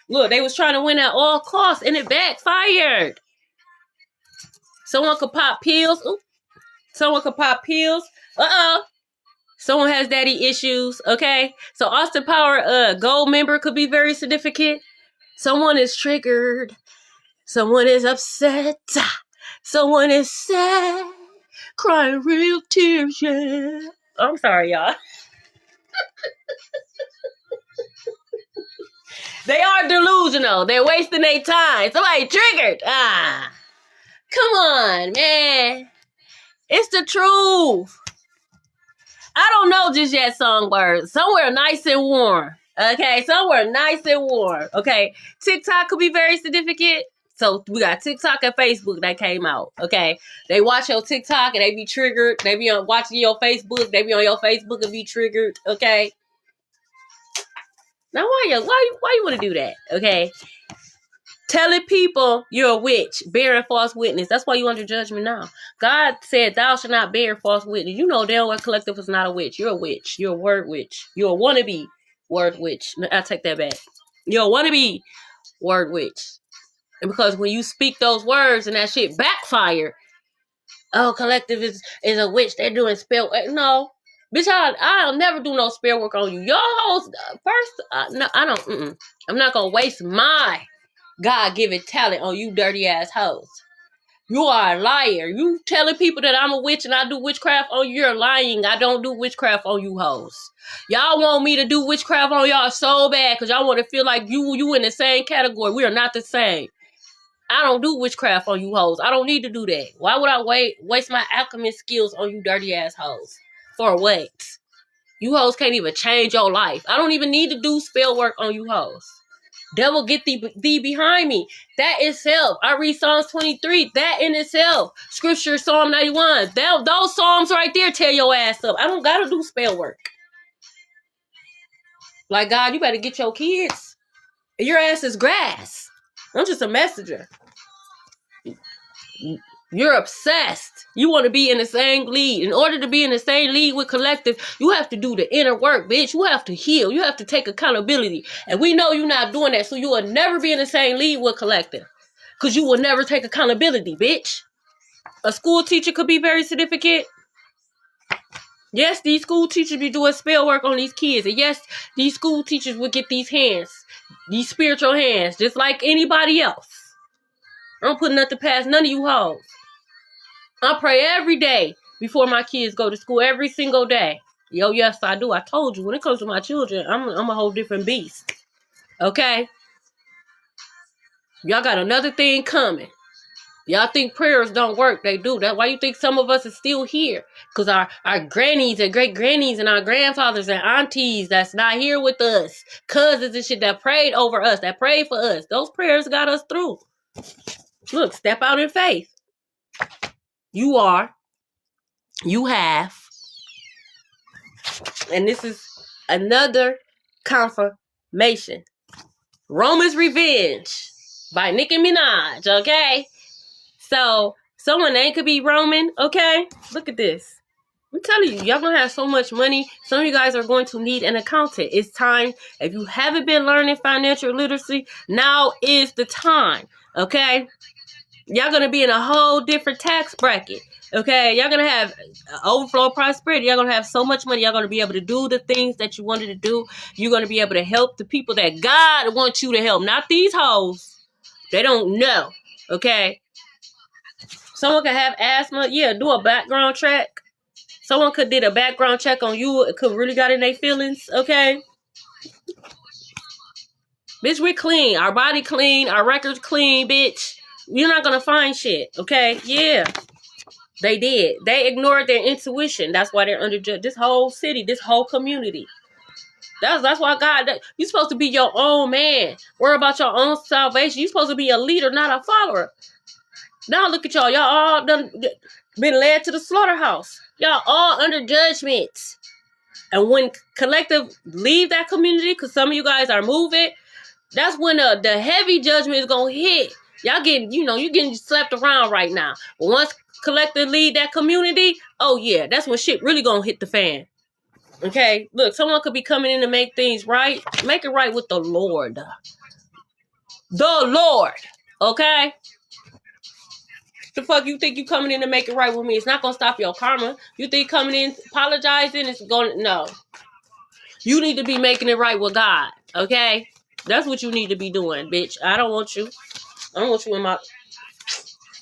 Look, they was trying to win at all costs and it backfired. Someone could pop pills. Ooh. Someone could pop pills. Uh-oh. Someone has daddy issues, okay? So Austin Power gold member could be very significant. Someone is triggered. Someone is upset. Someone is sad. Crying real tears, yeah. I'm sorry, y'all. They are delusional. They're wasting their time. Somebody triggered. Come on, man. It's the truth. I don't know just yet, Songbird. Somewhere nice and warm. Okay, somewhere nice and warm. Okay, TikTok could be very significant. So we got TikTok and Facebook that came out. Okay, they watch your TikTok and they be triggered. They be watching your Facebook. They be on your Facebook and be triggered. Okay. Now why you want to do that? Okay. Telling people you're a witch, bearing false witness. That's why you under judgment now. God said, thou shalt not bear false witness. You know Del West Collective is not a witch. You're a witch. You're a word witch. You're a wannabe word witch. I take that back. You're a wannabe word witch. And because when you speak those words and that shit backfire, Oh, collective is a witch. They're doing spell work. No. Bitch, I'll never do no spell work on you. Your hoes, first, no, I don't, I'm not gonna waste my God-given talent on you dirty ass hoes. You are a liar. You telling people that I'm a witch and I do witchcraft on you, you're lying. I don't do witchcraft on you hoes. Y'all want me to do witchcraft on y'all so bad because y'all want to feel like you in the same category. We are not the same. I don't do witchcraft on you hoes. I don't need to do that. Why would I waste my alchemist skills on you dirty ass hoes? For what? You hoes can't even change your life. I don't even need to do spell work on you hoes. Devil, get thee behind me. That itself. I read Psalms 23. That in itself. Scripture, Psalm 91. Those Psalms right there tear your ass up. I don't gotta do spell work. Like, God, you better get your kids. Your ass is grass. I'm just a messenger. You're obsessed. You want to be in the same league. In order to be in the same league with collective, you have to do the inner work, bitch. You have to heal. You have to take accountability. And we know you're not doing that, so you will never be in the same league with collective. Because you will never take accountability, bitch. A school teacher could be very significant. Yes, these school teachers be doing spell work on these kids. And yes, these school teachers will get these hands. These spiritual hands. Just like anybody else. I don't put nothing past none of you hoes. I pray every day before my kids go to school, every single day. Yo, yes, I do. I told you, when it comes to my children, I'm a whole different beast. Okay? Y'all got another thing coming. Y'all think prayers don't work. They do. That's why you think some of us are still here. Because our grannies and great-grannies and our grandfathers and aunties that's not here with us, cousins and shit that prayed over us, that prayed for us, those prayers got us through. Look, step out in faith. You have, and this is another confirmation. Roman's Revenge by Nicki Minaj, okay? So, someone name could be Roman, okay? Look at this. I'm telling you, y'all gonna have so much money. Some of you guys are going to need an accountant. It's time. If you haven't been learning financial literacy, now is the time, okay? Y'all gonna be in a whole different tax bracket. Okay, y'all gonna have overflow prosperity. Y'all gonna have so much money. Y'all gonna be able to do the things that you wanted to do. You're gonna be able to help the people that God wants you to help. Not these hoes. They don't know. Okay. Someone could have asthma. Yeah, do a background check. Someone could did a background check on you. It could really got in their feelings. Okay. Bitch, we're clean. Our body clean. Our records clean, bitch. You're not gonna find shit. Okay. Yeah. They did. They ignored their intuition. That's why they're under this whole city, this whole community. That's why God, you're supposed to be your own man. Worry about your own salvation. You're supposed to be a leader, not a follower. Now look at y'all. Y'all all done been led to the slaughterhouse. Y'all all under judgment. And when collective leave that community, because some of you guys are moving, that's when the heavy judgment is going to hit. Y'all getting, you're getting slapped around right now. But once collective lead that community, oh yeah, that's when shit really gonna hit the fan. Okay, look, someone could be coming in to make things right. Make it right with the Lord. The Lord. Okay? The fuck you think you coming in to make it right with me? It's not gonna stop your karma. You think coming in apologizing is gonna, no. You need to be making it right with God. Okay? That's what you need to be doing, bitch. I don't want you. I don't want you in my...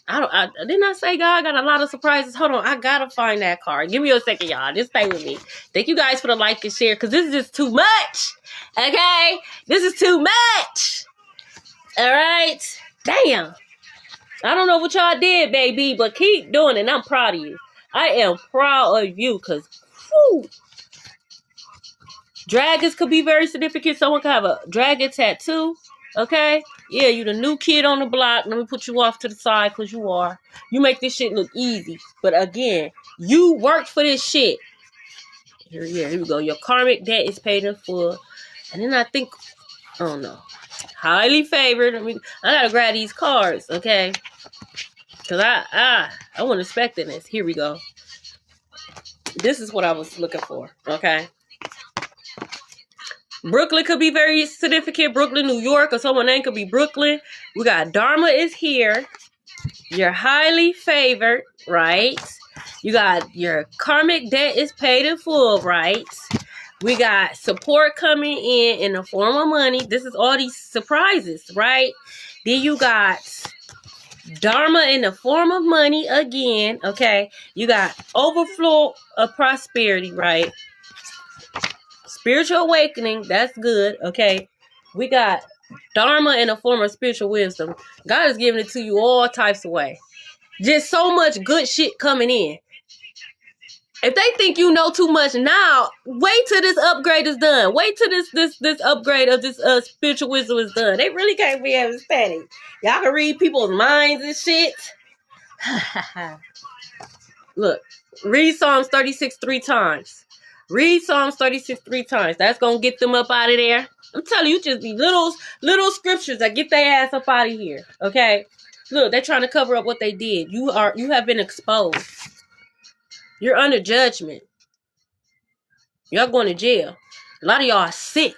didn't I say God got a lot of surprises? Hold on, I gotta find that card. Give me a second, y'all. Just stay with me. Thank you guys for the like and share, because this is just too much. Okay? This is too much. Alright? Damn. I don't know what y'all did, baby, but keep doing it. And I'm proud of you. I am proud of you, because, whew. Dragons could be very significant. Someone could have a dragon tattoo. Okay? Yeah, you the new kid on the block. Let me put you off to the side because you are. You make this shit look easy. But again, you worked for this shit. Here we go. Your karmic debt is paid in full. And then I think, oh no. Highly favored. I gotta grab these cards, okay? Because I wasn't expecting this. Here we go. This is what I was looking for, okay? Brooklyn could be very significant. Brooklyn, New York, or someone name could be Brooklyn. We got Dharma is here. You're highly favored, right? You got your karmic debt is paid in full, right? We got support coming in the form of money. This is all these surprises, right? Then you got Dharma in the form of money again, okay? You got overflow of prosperity, right? Spiritual awakening, that's good, okay? We got Dharma in the form of spiritual wisdom. God is giving it to you all types of ways. Just so much good shit coming in. If they think you know too much now, wait till this upgrade is done. Wait till this upgrade of this spiritual wisdom is done. They really can't be understanding. Y'all can read people's minds and shit. Look, read Psalms 36 3 times. Read Psalms 36 3 times. That's gonna get them up out of there. I'm telling you, just be little scriptures that get their ass up out of here. Okay? Look, they're trying to cover up what they did. You have been exposed. You're under judgment. Y'all going to jail. A lot of y'all are sick.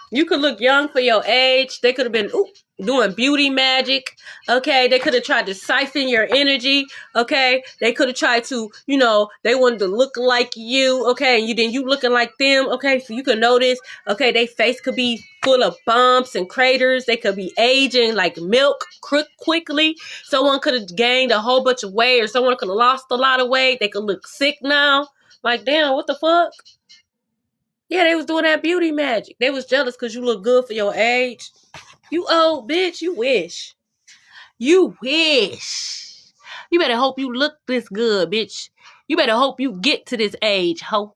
You could look young for your age. They could have been doing beauty magic. Okay, they could have tried to siphon your energy. Okay, they could have tried to, they wanted to look like you. Okay, and you looking like them. Okay, so you can notice. Okay, their face could be full of bumps and craters. They could be aging like milk quickly. Someone could have gained a whole bunch of weight, or someone could have lost a lot of weight. They could look sick now. Like, damn, what the fuck? Yeah, they was doing that beauty magic. They was jealous because you look good for your age. You old bitch, you wish. You wish. You better hope you look this good, bitch. You better hope you get to this age, ho.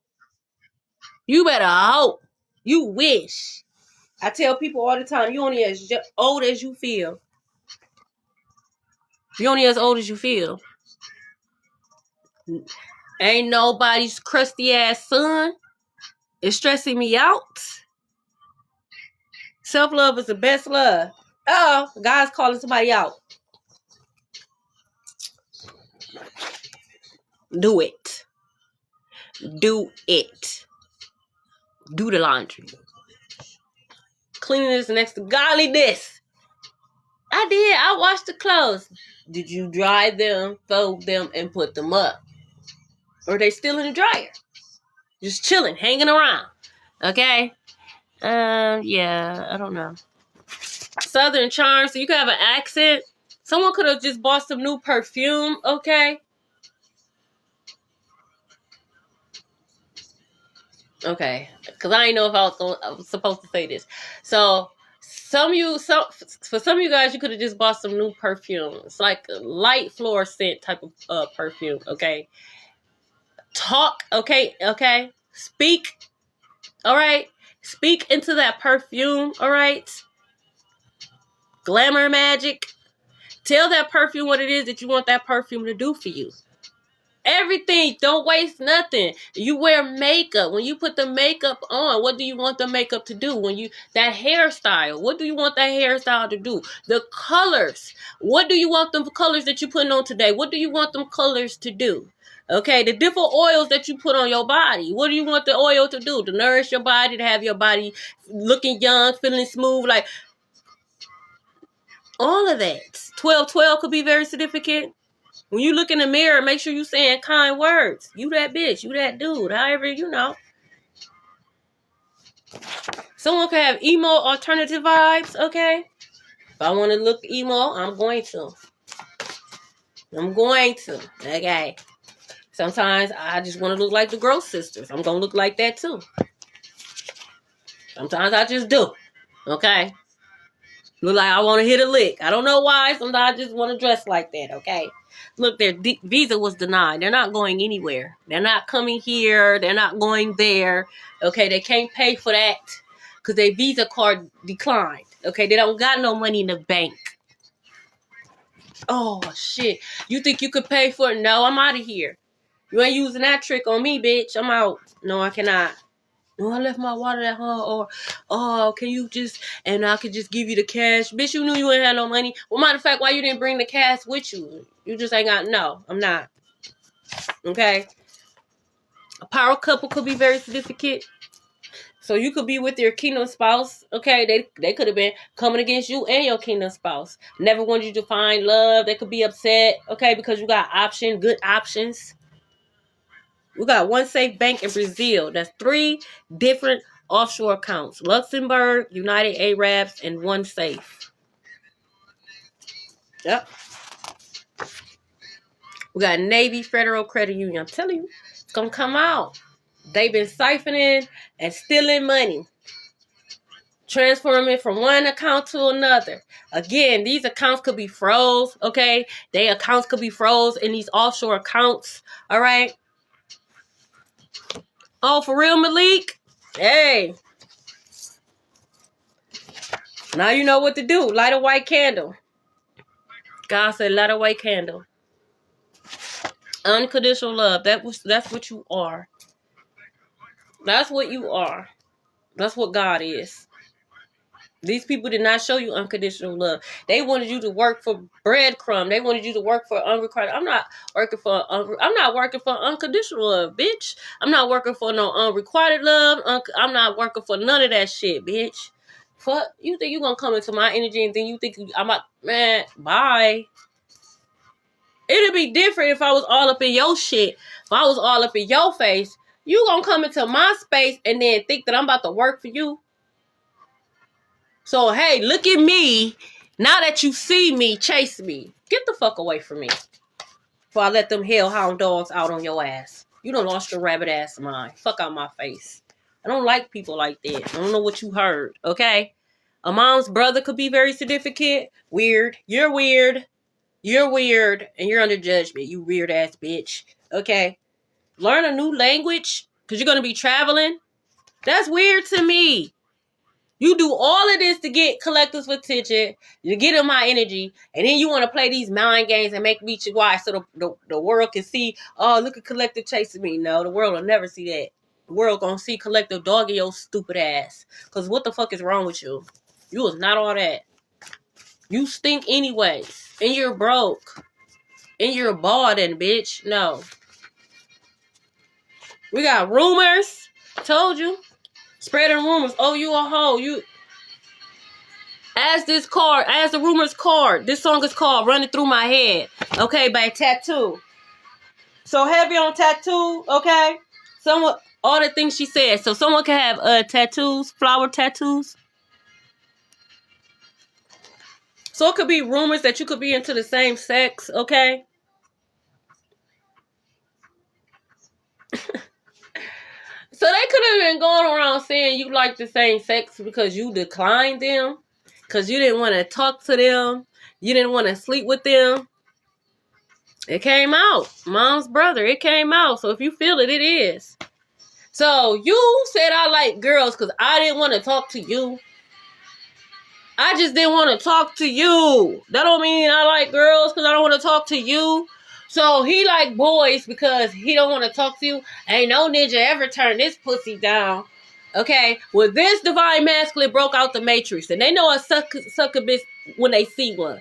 You better hope. You wish. I tell people all the time, you only as old as you feel. You only as old as you feel. Ain't nobody's crusty ass son is stressing me out. Self-love is the best love. Oh, God's calling somebody out. Do it. Do it. Do the laundry. Cleanliness next to godliness. I did. I washed the clothes. Did you dry them, fold them, and put them up? Or are they still in the dryer? Just chilling, hanging around. Okay? Yeah, I don't know. Southern charm, so you could have an accent. Someone could have just bought some new perfume, okay? Okay, because I didn't know if I was supposed to say this. So, for some of you guys, you could have just bought some new perfume. It's like a light floor scent type of perfume, okay? Talk, okay? Speak, all right? Speak into that perfume, all right? Glamour magic. Tell that perfume what it is that you want that perfume to do for you. Everything. Don't waste nothing. You wear makeup. When you put the makeup on, what do you want the makeup to do? That hairstyle, what do you want that hairstyle to do? The colors. What do you want them colors that you're putting on today? What do you want them colors to do? Okay, the different oils that you put on your body. What do you want the oil to do? To nourish your body, to have your body looking young, feeling smooth, like all of that. 12-12 could be very significant. When you look in the mirror, make sure you saying kind words. You that bitch, you that dude, however, Someone could have emo alternative vibes, okay? If I want to look emo, I'm going to. Okay? Sometimes I just want to look like the Gross Sisters. I'm going to look like that too. Sometimes I just do, okay? Look like I want to hit a lick. I don't know why. Sometimes I just want to dress like that, okay? Look, their visa was denied. They're not going anywhere. They're not coming here. They're not going there. Okay, they can't pay for that because their visa card declined. Okay, they don't got no money in the bank. Oh, shit. You think you could pay for it? No, I'm out of here. You ain't using that trick on me, bitch. I'm out. No, I cannot. No, I left my wallet at home. Or, oh, can you and I could just give you the cash. Bitch, you knew you ain't had no money. Well, matter of fact, why you didn't bring the cash with you? You just ain't got, no, I'm not. Okay? A power couple could be very significant. So you could be with your kingdom spouse, okay? They could have been coming against you and your kingdom spouse. Never wanted you to find love. They could be upset, okay, because you got good options. We got one safe bank in Brazil. That's 3 different offshore accounts. Luxembourg, United Arabs, and one safe. Yep. We got Navy Federal Credit Union. I'm telling you, it's going to come out. They've been siphoning and stealing money. Transferring it from one account to another. Again, these accounts could be froze, okay? Their accounts could be froze in these offshore accounts, all right? Oh, for real, Malik? Hey. Now you know what to do. Light a white candle. God said, light a white candle. Unconditional love. That's what you are. That's what you are. That's what God is. These people did not show you unconditional love. They wanted you to work for breadcrumb. They wanted you to work for unrequited. I'm not working for unconditional love, bitch. I'm not working for no unrequited love. I'm not working for none of that shit, bitch. Fuck, you think you gonna come into my energy and then you think I'm not, man, bye. It'd be different if I was all up in your shit. If I was all up in your face, you gonna come into my space and then think that I'm about to work for you. So, hey, look at me. Now that you see me, chase me. Get the fuck away from me. Before I let them hellhound dogs out on your ass. You done lost your rabbit ass mind. Fuck out my face. I don't like people like that. I don't know what you heard, okay? A mom's brother could be very significant. Weird. You're weird. You're weird. And you're under judgment, you weird ass bitch. Okay? Learn a new language. Because you're going to be traveling. That's weird to me. You do all of this to get collectors' attention, to get in my energy, and then you want to play these mind games and make me watch so the world can see, oh, look at collective chasing me. No, the world will never see that. The world gonna see collective dogging your stupid ass. Because what the fuck is wrong with you? You is not all that. You stink anyways. And you're broke. And you're balding, bitch. No. We got rumors. Told you. Spreading rumors. Oh, you a hoe. You. As the rumors card. This song is called Running Through My Head. Okay, by Tattoo. So heavy on tattoo, okay? All the things she said. So someone can have tattoos, flower tattoos. So it could be rumors that you could be into the same sex, okay? So they could have been going around saying you like the same sex because you declined them. Because you didn't want to talk to them. You didn't want to sleep with them. It came out. Mom's brother. It came out. So if you feel it, it is. So you said I like girls because I didn't want to talk to you. I just didn't want to talk to you. That don't mean I like girls because I don't want to talk to you. So he like boys because he don't want to talk to you. Ain't no ninja ever turned this pussy down. Okay? Well, this divine masculine broke out the matrix. And they know a succubus when they see one.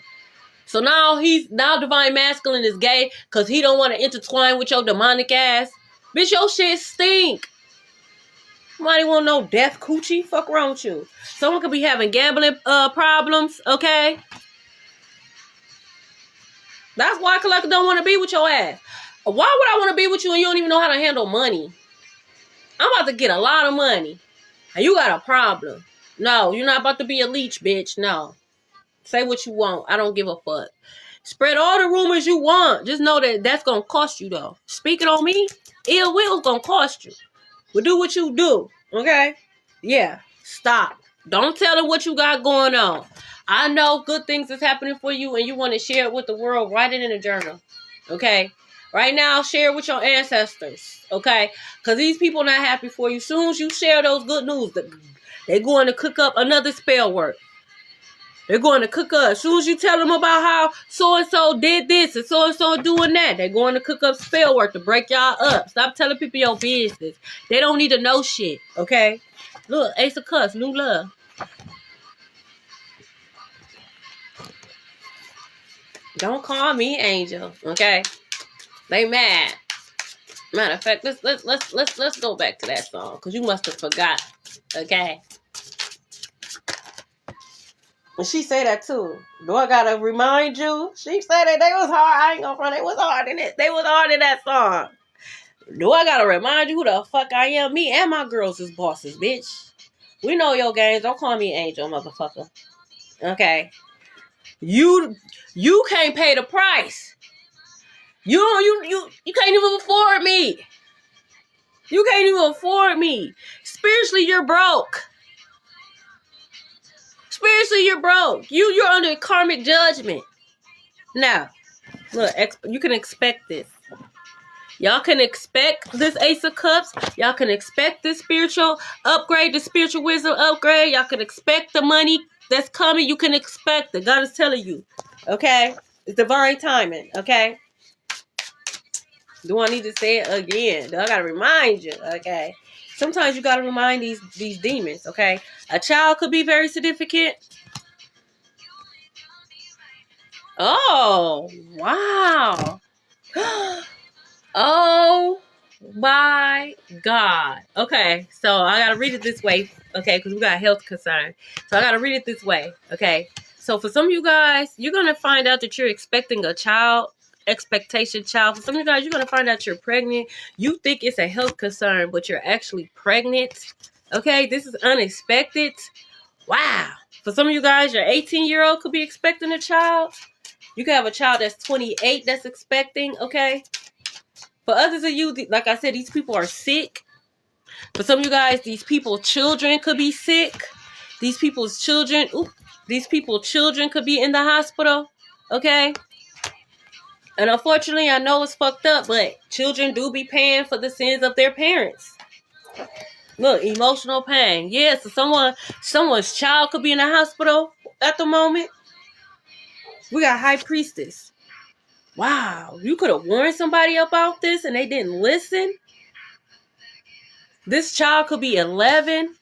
So now divine masculine is gay because he don't want to intertwine with your demonic ass. Bitch, your shit stink. Somebody want no death coochie? Fuck wrong with you. Someone could be having gambling problems, okay? That's why collector don't want to be with your ass. Why would I want to be with you and you don't even know how to handle money? I'm about to get a lot of money. And you got a problem. No, you're not about to be a leech, bitch. No. Say what you want. I don't give a fuck. Spread all the rumors you want. Just know that that's going to cost you, though. Speaking on me, ill will's going to cost you. But do what you do. Okay? Yeah. Stop. Don't tell them what you got going on. I know good things is happening for you and you want to share it with the world. Write it in a journal. Okay? Right now, share it with your ancestors. Okay? Because these people not happy for you. Soon as you share those good news, they're going to cook up another spell work. They're going to cook up. As soon as you tell them about how so-and-so did this and so-and-so doing that, they're going to cook up spell work to break y'all up. Stop telling people your business. They don't need to know shit. Okay? Look, Ace of Cups, new love. Don't call me Angel, okay? They mad. Matter of fact, let's go back to that song because you must have forgot. Okay. And she say that too. Do I gotta remind you? She said that they was hard. I ain't gonna front. They was hard in it. They was hard in that song. Do I gotta remind you who the fuck I am? Me and my girls is bosses, bitch. We know your games. Don't call me Angel, motherfucker. Okay. You can't pay the price. You can't even afford me. You can't even afford me. Spiritually, you're broke. Spiritually, you're broke. You're under karmic judgment. Now, look, you can expect this. Y'all can expect this Ace of Cups. Y'all can expect this spiritual upgrade, the spiritual wisdom upgrade. Y'all can expect the money that's coming. You can expect it. God is telling you. Okay? It's divine timing. Okay? Do I need to say it again? Do I gotta remind you? Okay? Sometimes you gotta remind these demons. Okay? A child could be very significant. Oh, wow. Oh my God. Okay, so I gotta read it this way, okay, because we got health concern. So I gotta read it this way, okay. So for some of you guys, you're gonna find out that you're expecting a child, expectation child. For some of you guys, you're gonna find out you're pregnant. You think it's a health concern, but you're actually pregnant. Okay, this is unexpected. Wow. For some of you guys, your 18-year-old could be expecting a child. You could have a child that's 28 that's expecting, okay? For others of you, like I said, these people are sick. For some of you guys, these people's children could be sick. These people's children could be in the hospital, okay? And unfortunately, I know it's fucked up, but children do be paying for the sins of their parents. Look, emotional pain. Yeah, so someone's child could be in the hospital at the moment. We got High Priestess. Wow, you could have warned somebody about this and they didn't listen. This child could be 11.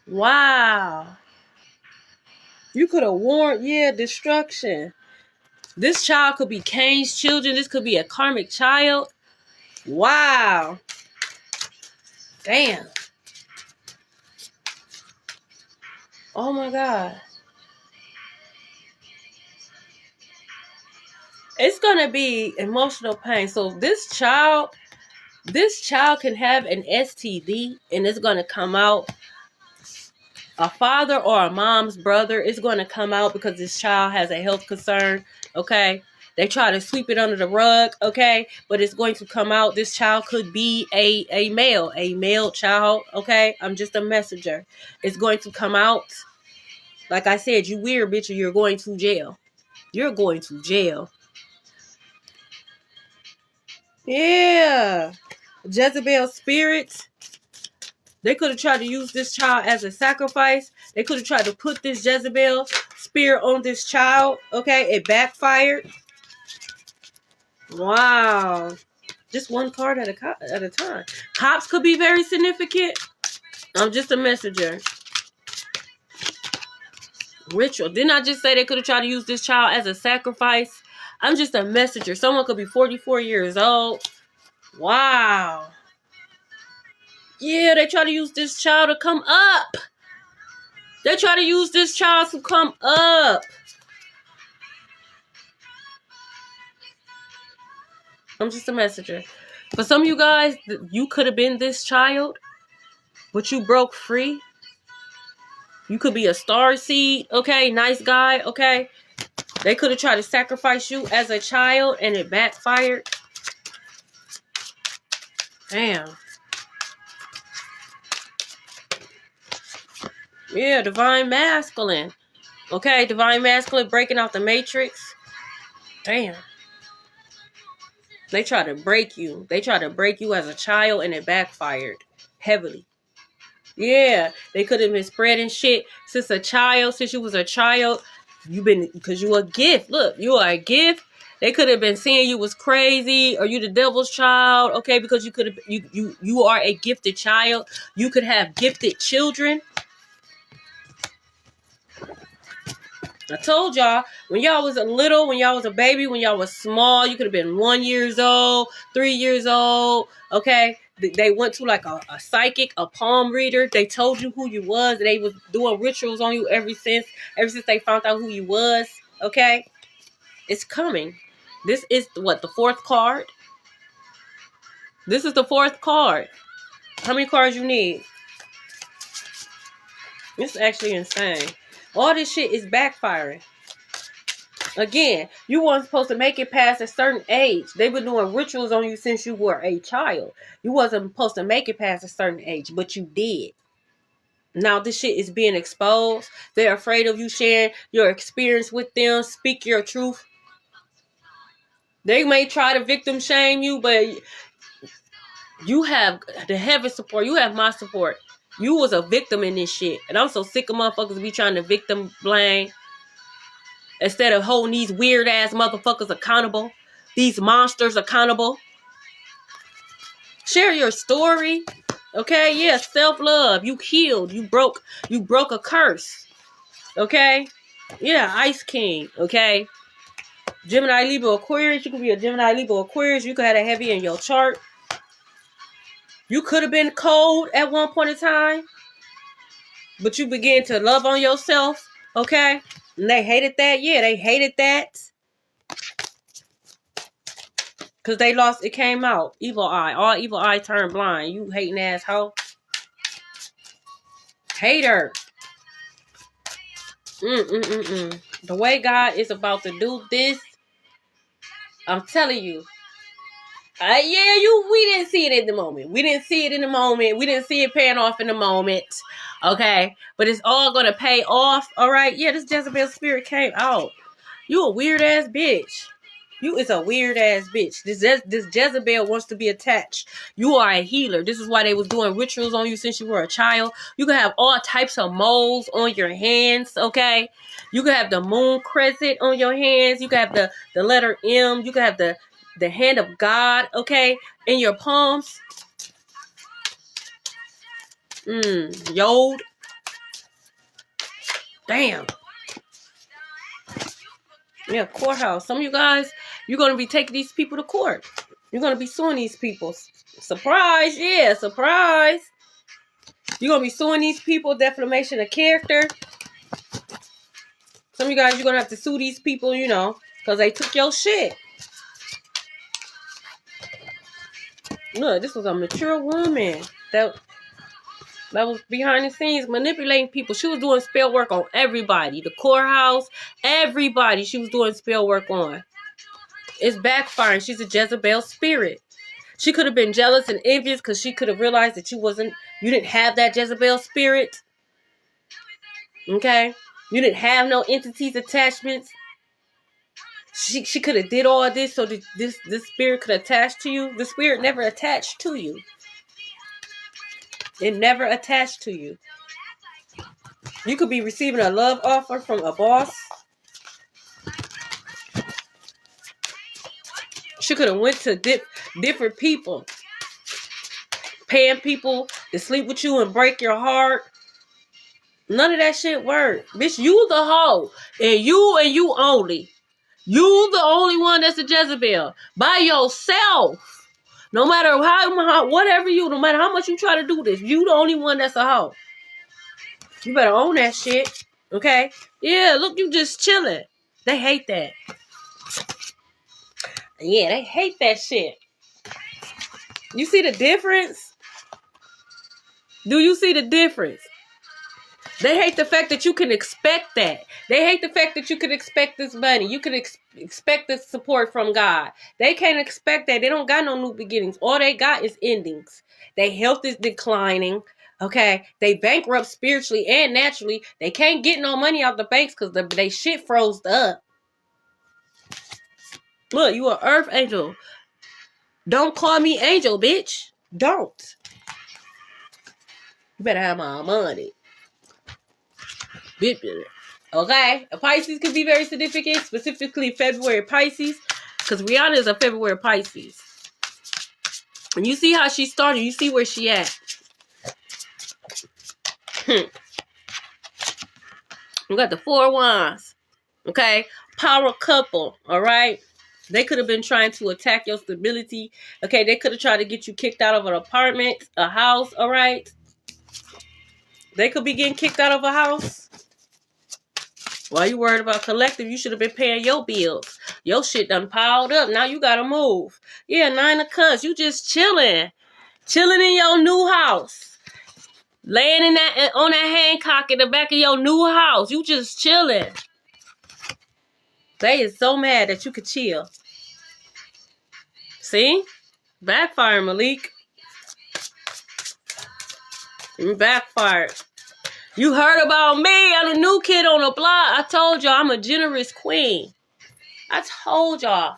Wow. You could have warned, destruction. This child could be Cain's children. This could be a karmic child. Wow. Damn. Oh my God. It's going to be emotional pain. So this child can have an STD and it's going to come out. A father or a mom's brother is going to come out because this child has a health concern. Okay. They try to sweep it under the rug. Okay. But it's going to come out. This child could be a male child. Okay. I'm just a messenger. It's going to come out. Like I said, you weird bitch, or you're going to jail. You're going to jail. Yeah. Jezebel spirits. They could have tried to use this child as a sacrifice. They could have tried to put this Jezebel spirit on this child. Okay, it backfired. Wow. Just one card at a time. Cops could be very significant. I'm just a messenger. Ritual. Didn't I just say they could have tried to use this child as a sacrifice? I'm just a messenger. Someone could be 44 years old. Wow. Yeah, they try to use this child to come up. They try to use this child to come up. I'm just a messenger. For some of you guys, you could have been this child, but you broke free. You could be a star seed, okay? Nice guy, okay? They could have tried to sacrifice you as a child and it backfired. Damn. Yeah, divine masculine. Okay, divine masculine breaking out the matrix. Damn. They try to break you. They try to break you as a child and it backfired heavily. Yeah, they could have been spreading shit since you was a child. Because you a gift. Look, you are a gift. They could have been saying you was crazy or you the devil's child. Okay, because you are a gifted child. You could have gifted children. I told y'all, when y'all was when y'all was a baby, when y'all was small, you could have been 1 year old, 3 years old. Okay, they went to like a psychic, a palm reader. They told you who you was. They was doing rituals on you ever since they found out who you was. Okay, it's coming. This is what, the fourth card. This is the fourth card. How many cards you need? It's actually insane. All this shit is backfiring. Again, you weren't supposed to make it past a certain age. They've been doing rituals on you since you were a child. You wasn't supposed to make it past a certain age, but you did. Now this shit is being exposed. They're afraid of you sharing your experience with them. Speak your truth. They may try to victim shame you, but you have the heaven support. You have my support. You was a victim in this shit. And I'm so sick of motherfuckers be trying to victim blame instead of holding these weird ass motherfuckers accountable. These monsters accountable. Share your story. Okay? Yeah, self-love. You healed. You broke a curse. Okay? Yeah, Ice King. Okay? Gemini, Libra, Aquarius. You could be a Gemini, Libra, Aquarius. You could have a heavy in your chart. You could have been cold at one point in time, but you began to love on yourself, okay? And they hated that. Yeah, they hated that. Because they lost, it came out. Evil eye. All evil eye turned blind. You hating asshole. Hater. The way God is about to do this, I'm telling you. We didn't see it in the moment. We didn't see it in the moment. We didn't see it paying off in the moment. Okay? But it's all going to pay off. All right? Yeah, this Jezebel spirit came out. You a weird ass bitch. You is a weird ass bitch. This Jezebel wants to be attached. You are a healer. This is why they was doing rituals on you since you were a child. You can have all types of moles on your hands. Okay? You can have the moon crescent on your hands. You can have the letter M. You can have the hand of God, okay, in your palms. Yod. Damn. Yeah, courthouse. Some of you guys, you're going to be taking these people to court. You're going to be suing these people. Surprise. Yeah, surprise. You're going to be suing these people, defamation of character. Some of you guys, you're going to have to sue these people, you know, because they took your shit. Look, this was a mature woman that was behind the scenes manipulating people. She was doing spell work on everybody. The courthouse, everybody she was doing spell work on. It's backfiring. She's a Jezebel spirit. She could have been jealous and envious because she could have realized that you didn't have that Jezebel spirit. Okay? You didn't have no entities, attachments. She could have did all this so that this spirit could attach to you. The spirit never attached to you. It never attached to you. You could be receiving a love offer from a boss. She could have went to different people. Paying people to sleep with you and break your heart. None of that shit worked. Bitch, you the hoe. And you only. You the only one that's a Jezebel. By yourself. No matter no matter how much you try to do this, you the only one that's a hoe. You better own that shit. Okay? Yeah, look, you just chilling. They hate that. Yeah, they hate that shit. You see the difference? Do you see the difference? They hate the fact that you can expect that. They hate the fact that you can expect this money. You can expect this support from God. They can't expect that. They don't got no new beginnings. All they got is endings. Their health is declining. Okay? They bankrupt spiritually and naturally. They can't get no money out the banks because they shit froze up. Look, you an earth angel. Don't call me angel, bitch. Don't. You better have my money. Okay? A Pisces could be very significant, specifically February Pisces, because Rihanna is a February Pisces. And you see how she started. You see where she at. We got the 4 Wands. Okay? Power couple. All right? They could have been trying to attack your stability. Okay, they could have tried to get you kicked out of an apartment, a house, all right? They could be getting kicked out of a house. Why you worried about collective? You should have been paying your bills. Your shit done piled up. Now you gotta move. Yeah, 9 of Cups. You just chilling. Chilling in your new house. Laying in that on that Hancock in the back of your new house. You just chilling. They is so mad that you could chill. See? Backfire, Malik. You backfired. You heard about me. I'm the new kid on the block. I told y'all I'm a generous queen. I told y'all.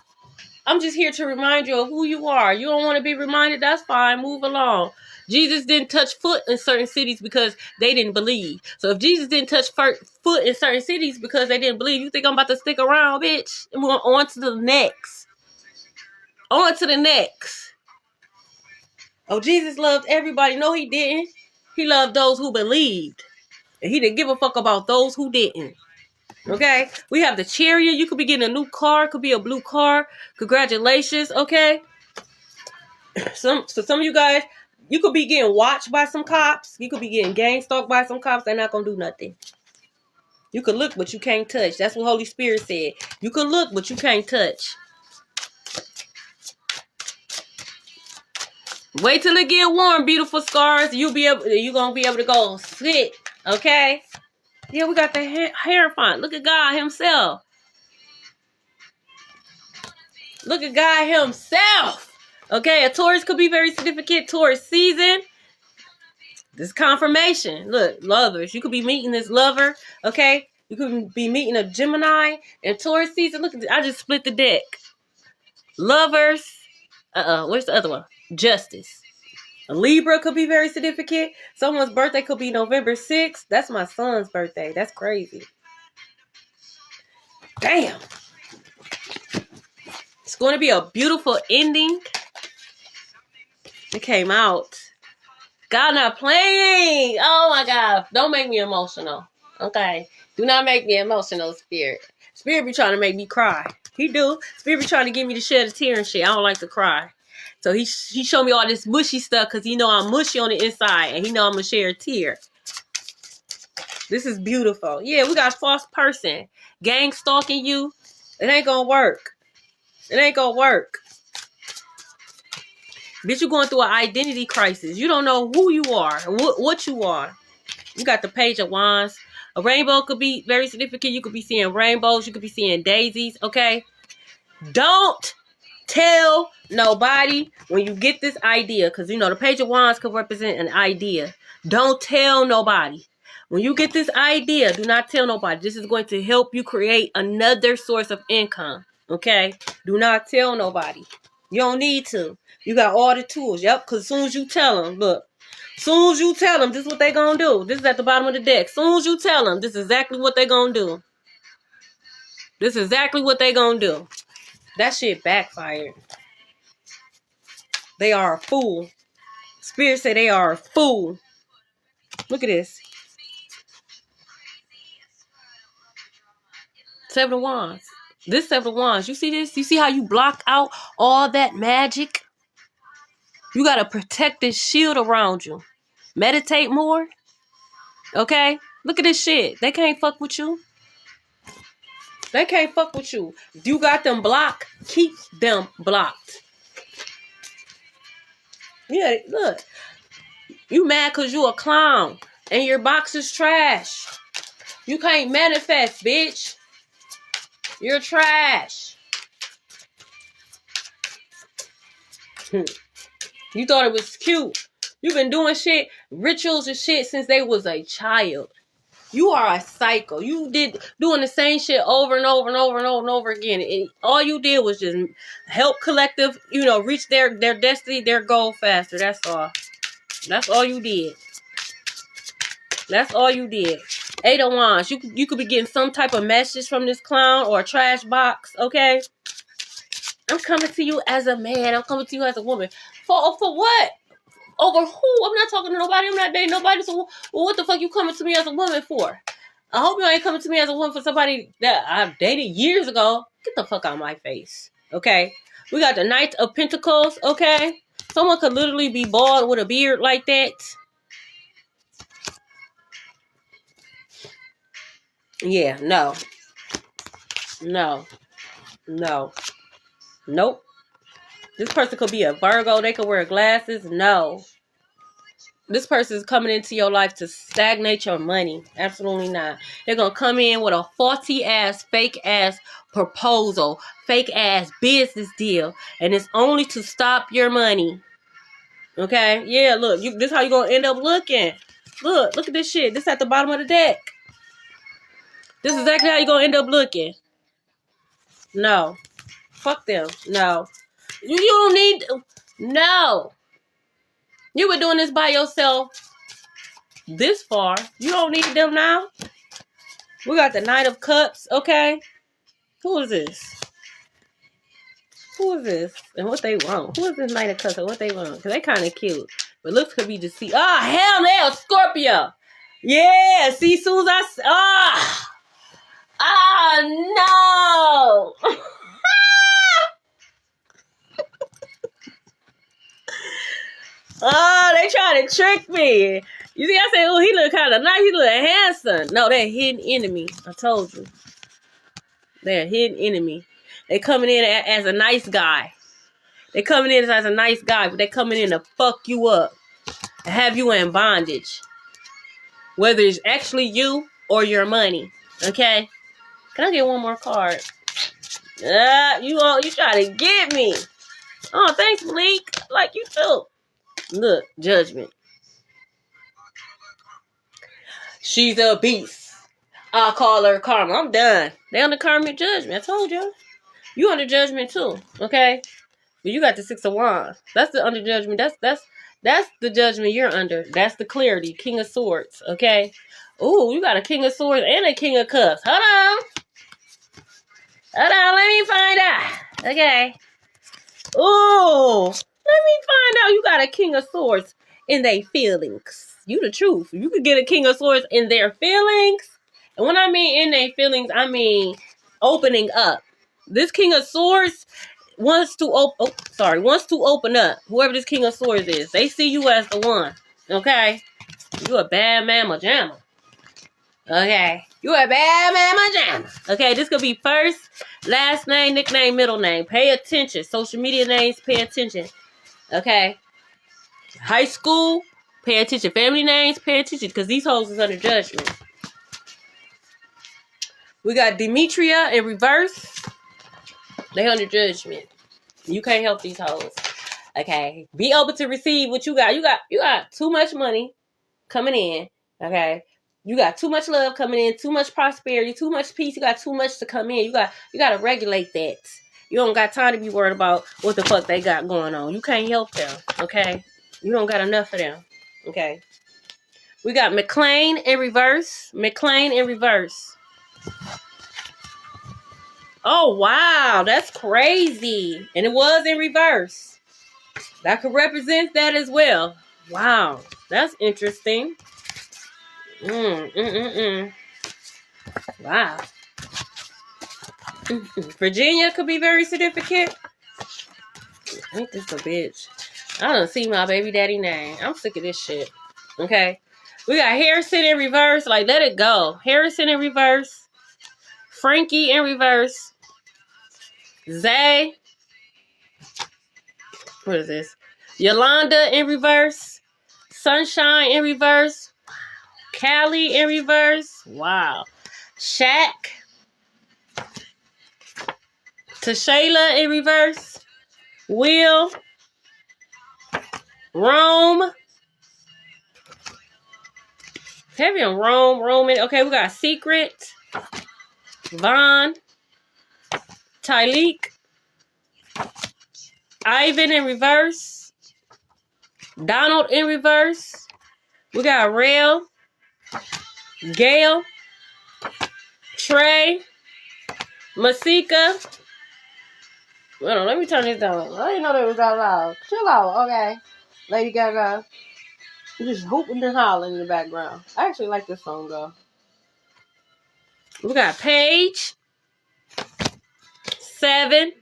I'm just here to remind you of who you are. You don't want to be reminded? That's fine. Move along. Jesus didn't touch foot in certain cities because they didn't believe. So if Jesus didn't touch foot in certain cities because they didn't believe, you think I'm about to stick around, bitch? And we're on to the next. On to the next. Oh, Jesus loved everybody. No, he didn't. He loved those who believed. And he didn't give a fuck about those who didn't. Okay? We have the Chariot. You could be getting a new car. Could be a blue car. Congratulations. Okay? So some of you guys, you could be getting watched by some cops. You could be getting gang stalked by some cops. They're not going to do nothing. You could look, but you can't touch. That's what Holy Spirit said. You could look, but you can't touch. Wait till it get warm, beautiful scars. You're gonna be able to go sit. Okay? Yeah, we got the Hierophant. Look at God himself. Look at God himself. Okay, a Taurus could be very significant. Taurus season. This confirmation. Look, lovers. You could be meeting this lover. Okay? You could be meeting a Gemini and Taurus season. Look at this. I just split the deck. Lovers. Where's the other one? Justice. A Libra could be very significant. Someone's birthday could be November 6th. That's my son's birthday. That's crazy. Damn. It's going to be a beautiful ending. It came out. God not playing. Oh my God. Don't make me emotional. Okay. Do not make me emotional, Spirit. Spirit be trying to make me cry. He do. Spirit be trying to get me to shed a tear and shit. I don't like to cry. So he showed me all this mushy stuff because he know I'm mushy on the inside and he know I'm going to share a tear. This is beautiful. Yeah, we got false person. Gang stalking you. It ain't going to work. It ain't going to work. Bitch, you going through an identity crisis. You don't know who you are, what you are. You got the Page of Wands. A rainbow could be very significant. You could be seeing rainbows. You could be seeing daisies, okay? Don't tell nobody when you get this idea. Because, you know, the Page of Wands could represent an idea. Don't tell nobody. When you get this idea, do not tell nobody. This is going to help you create another source of income, okay? Do not tell nobody. You don't need to. You got all the tools. Yep, because as soon as you tell them, look. As soon as you tell them, this is what they going to do. This is at the bottom of the deck. As soon as you tell them, this is exactly what they going to do. This is exactly what they going to do. That shit backfired. They are a fool. Spirit say they are a fool. Look at this. 7 of Wands. This 7 of Wands. You see this? You see how you block out all that magic? You got to protect this shield around you. Meditate more. Okay? Look at this shit. They can't fuck with you. They can't fuck with you. If you got them blocked, keep them blocked. Yeah, look. You mad because you a clown and your box is trash. You can't manifest, bitch. You're trash. You thought it was cute. You've been doing shit, rituals and shit since they was a child. You are a psycho. You did doing the same shit over and over and over and over and over again. And all you did was just help collective, you know, reach their destiny, their goal faster. That's all. That's all you did. That's all you did. 8 of Wands. You could be getting some type of message from this clown or a trash box, okay? I'm coming to you as a man. I'm coming to you as a woman. For what? Over who? I'm not talking to nobody. I'm not dating nobody. So what the fuck you coming to me as a woman for? I hope you ain't coming to me as a woman for somebody that I've dated years ago. Get the fuck out of my face. Okay. We got the Knight of Pentacles. Okay. Someone could literally be bald with a beard like that. Yeah, no. No. No. Nope. This person could be a Virgo. They could wear glasses. No. This person is coming into your life to stagnate your money. Absolutely not. They're going to come in with a faulty ass, fake ass proposal, fake ass business deal. And it's only to stop your money. Okay? Yeah, look. This is how you're going to end up looking. Look at this shit. This at the bottom of the deck. This is exactly how you're going to end up looking. No. Fuck them. No. You don't need... No. You were doing this by yourself this far. You don't need them now. We got the Knight of Cups, okay? Who is this? Who is this? And what they want? Who is this Knight of Cups and what they want? Because they kind of cute. But looks could be deceived. Oh, hell no, Scorpio. Yeah, see, soon as I... no. Oh, they trying to trick me. You see, I said, oh, he look kind of nice. He look handsome. No, they're a hidden enemy. I told you. They're a hidden enemy. They coming in as a nice guy. They coming in as a nice guy, but they coming in to fuck you up and have you in bondage. Whether it's actually you or your money. Okay? Can I get one more card? You try to get me. Oh, thanks, Malik. Like you too. Look, Judgment. She's a beast. I'll call her Karma. I'm done. They on the karmic judgment. I told you. You under judgment too. Okay? But you got the Six of Wands. That's the under judgment. That's the judgment you're under. That's the clarity. King of Swords. Okay? Ooh, you got a King of Swords and a King of Cups. Hold on. Hold on. Let me find out. Okay. Ooh. Let me find out you got a King of Swords in their feelings. You the truth. You could get a King of Swords in their feelings. And when I mean in their feelings, I mean opening up. This King of Swords wants to open up. Whoever this King of Swords is, they see you as the one. Okay? You a bad mama jamma. Okay? You a bad mama jamma. Okay, this could be first, last name, nickname, middle name. Pay attention. Social media names, pay attention. Okay? High school, pay attention. Family names, pay attention. Because these hoes is under judgment. We got Demetria in reverse. They under judgment. You can't help these hoes. Okay. Be able to receive what you got. You got too much money coming in. Okay. You got too much love coming in, too much prosperity, too much peace. You got too much to come in. You got to regulate that. You don't got time to be worried about what the fuck they got going on. You can't help them. Okay. You don't got enough of them. Okay. We got McLean in reverse. McLean in reverse. Oh, wow. That's crazy. And it was in reverse. That could represent that as well. Wow. That's interesting. Wow. Virginia could be very significant. Ain't this a bitch? I don't see my baby daddy name. I'm sick of this shit. Okay. We got Harrison in reverse. Like, let it go. Harrison in reverse. Frankie in reverse. Zay. What is this? Yolanda in reverse. Sunshine in reverse. Callie in reverse. Wow. Shaq. Tashayla in reverse. Will. Rome. Heavy on Rome. Roman. Okay, we got Secret. Vaughn. Tyleek. Ivan in reverse. Donald in reverse. We got Rail. Gail. Trey. Masika. Hold on, let me turn this down. I didn't know that was that loud. Chill out, okay. Lady Gaga. You just hooping and hollering in the background. I actually like this song, though. We got Paige. 7.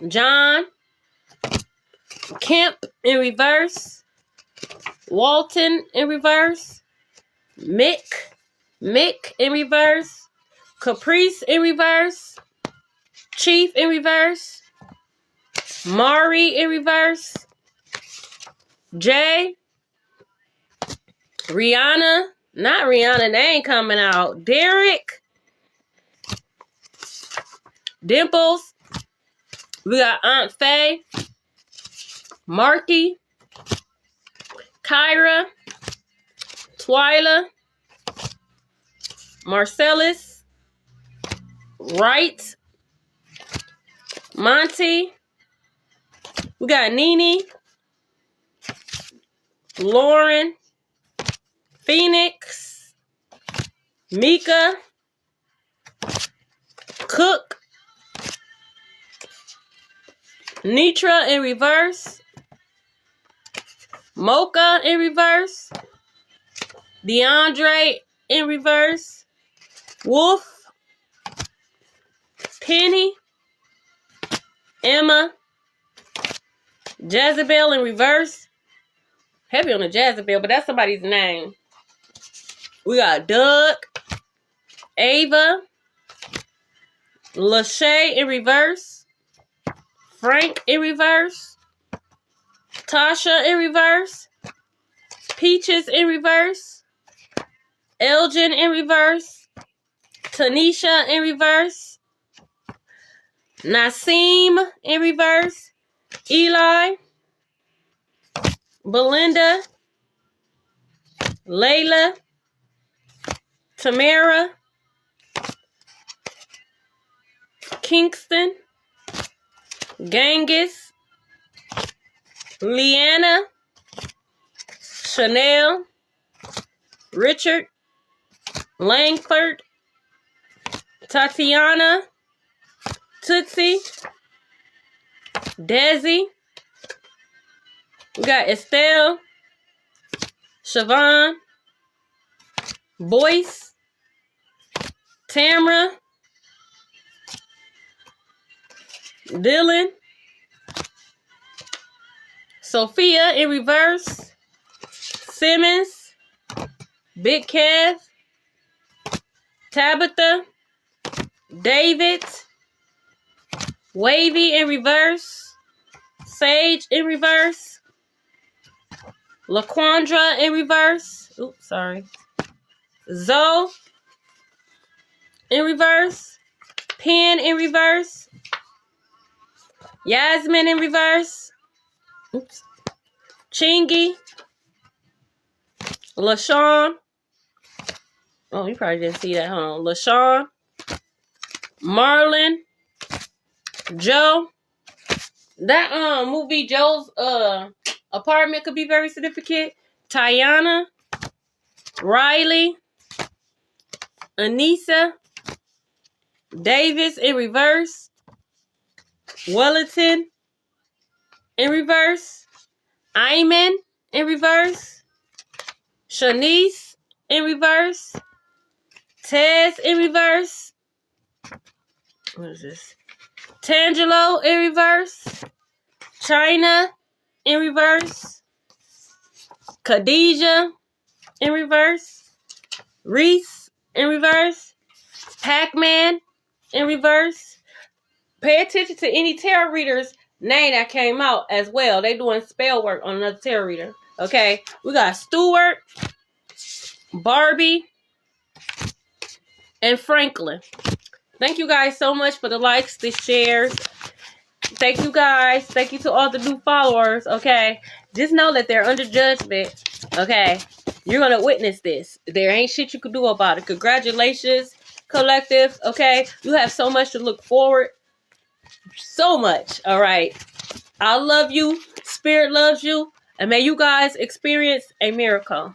John, Kemp in reverse, Walton in reverse, Mick in reverse, Caprice in reverse, Chief in reverse, Mari in reverse, Jay, Rihanna, not Rihanna, they ain't coming out, Derek, Dimples, we got Aunt Faye, Marky, Kyra, Twyla, Marcellus, Wright, Monty, we got Nene, Lauren, Phoenix, Mika, Cook, Nitra in reverse, Mocha in reverse, DeAndre in reverse, Wolf, Penny, Emma, Jezebel in reverse. Heavy on the Jezebel, but that's somebody's name. We got Doug, Ava, Lachey in reverse, Frank in reverse, Tasha in reverse, Peaches in reverse, Elgin in reverse, Tanisha in reverse, Nasim in reverse, Eli, Belinda, Layla, Tamara, Kingston, Genghis, Leanna, Chanel, Richard, Langford, Tatiana, Tootsie, Desi, we got Estelle, Siobhan, Boyce, Tamra, Dylan, Sophia in reverse, Simmons, Big Kev, Tabitha, David, Wavy in reverse, Sage in reverse, LaQuandra in reverse, oops, sorry, Zoe in reverse, Pen in reverse, Yasmin in reverse, oops, Chingy, LaShawn, oh, you probably didn't see that, huh? LaShawn, Marlon, Joe. That movie Joe's apartment could be very significant. Tiana, Riley, Anissa, Davis in reverse, Wellington in reverse, Ayman in reverse, Shanice in reverse, Tez in reverse, what is this? Tangelo in reverse, China in reverse, Khadijah in reverse, Reese in reverse, Pac-Man in reverse. Pay attention to any tarot readers' name that came out as well. They doing spell work on another tarot reader. Okay, we got Stuart, Barbie, and Franklin. Thank you guys so much for the likes, the shares. Thank you guys. Thank you to all the new followers. Okay, just know that they're under judgment. Okay, you're gonna witness this. There ain't shit you can do about it. Congratulations, collective. Okay, you have so much to look forward. So much. All right, I love you. Spirit loves you, and may you guys experience a miracle.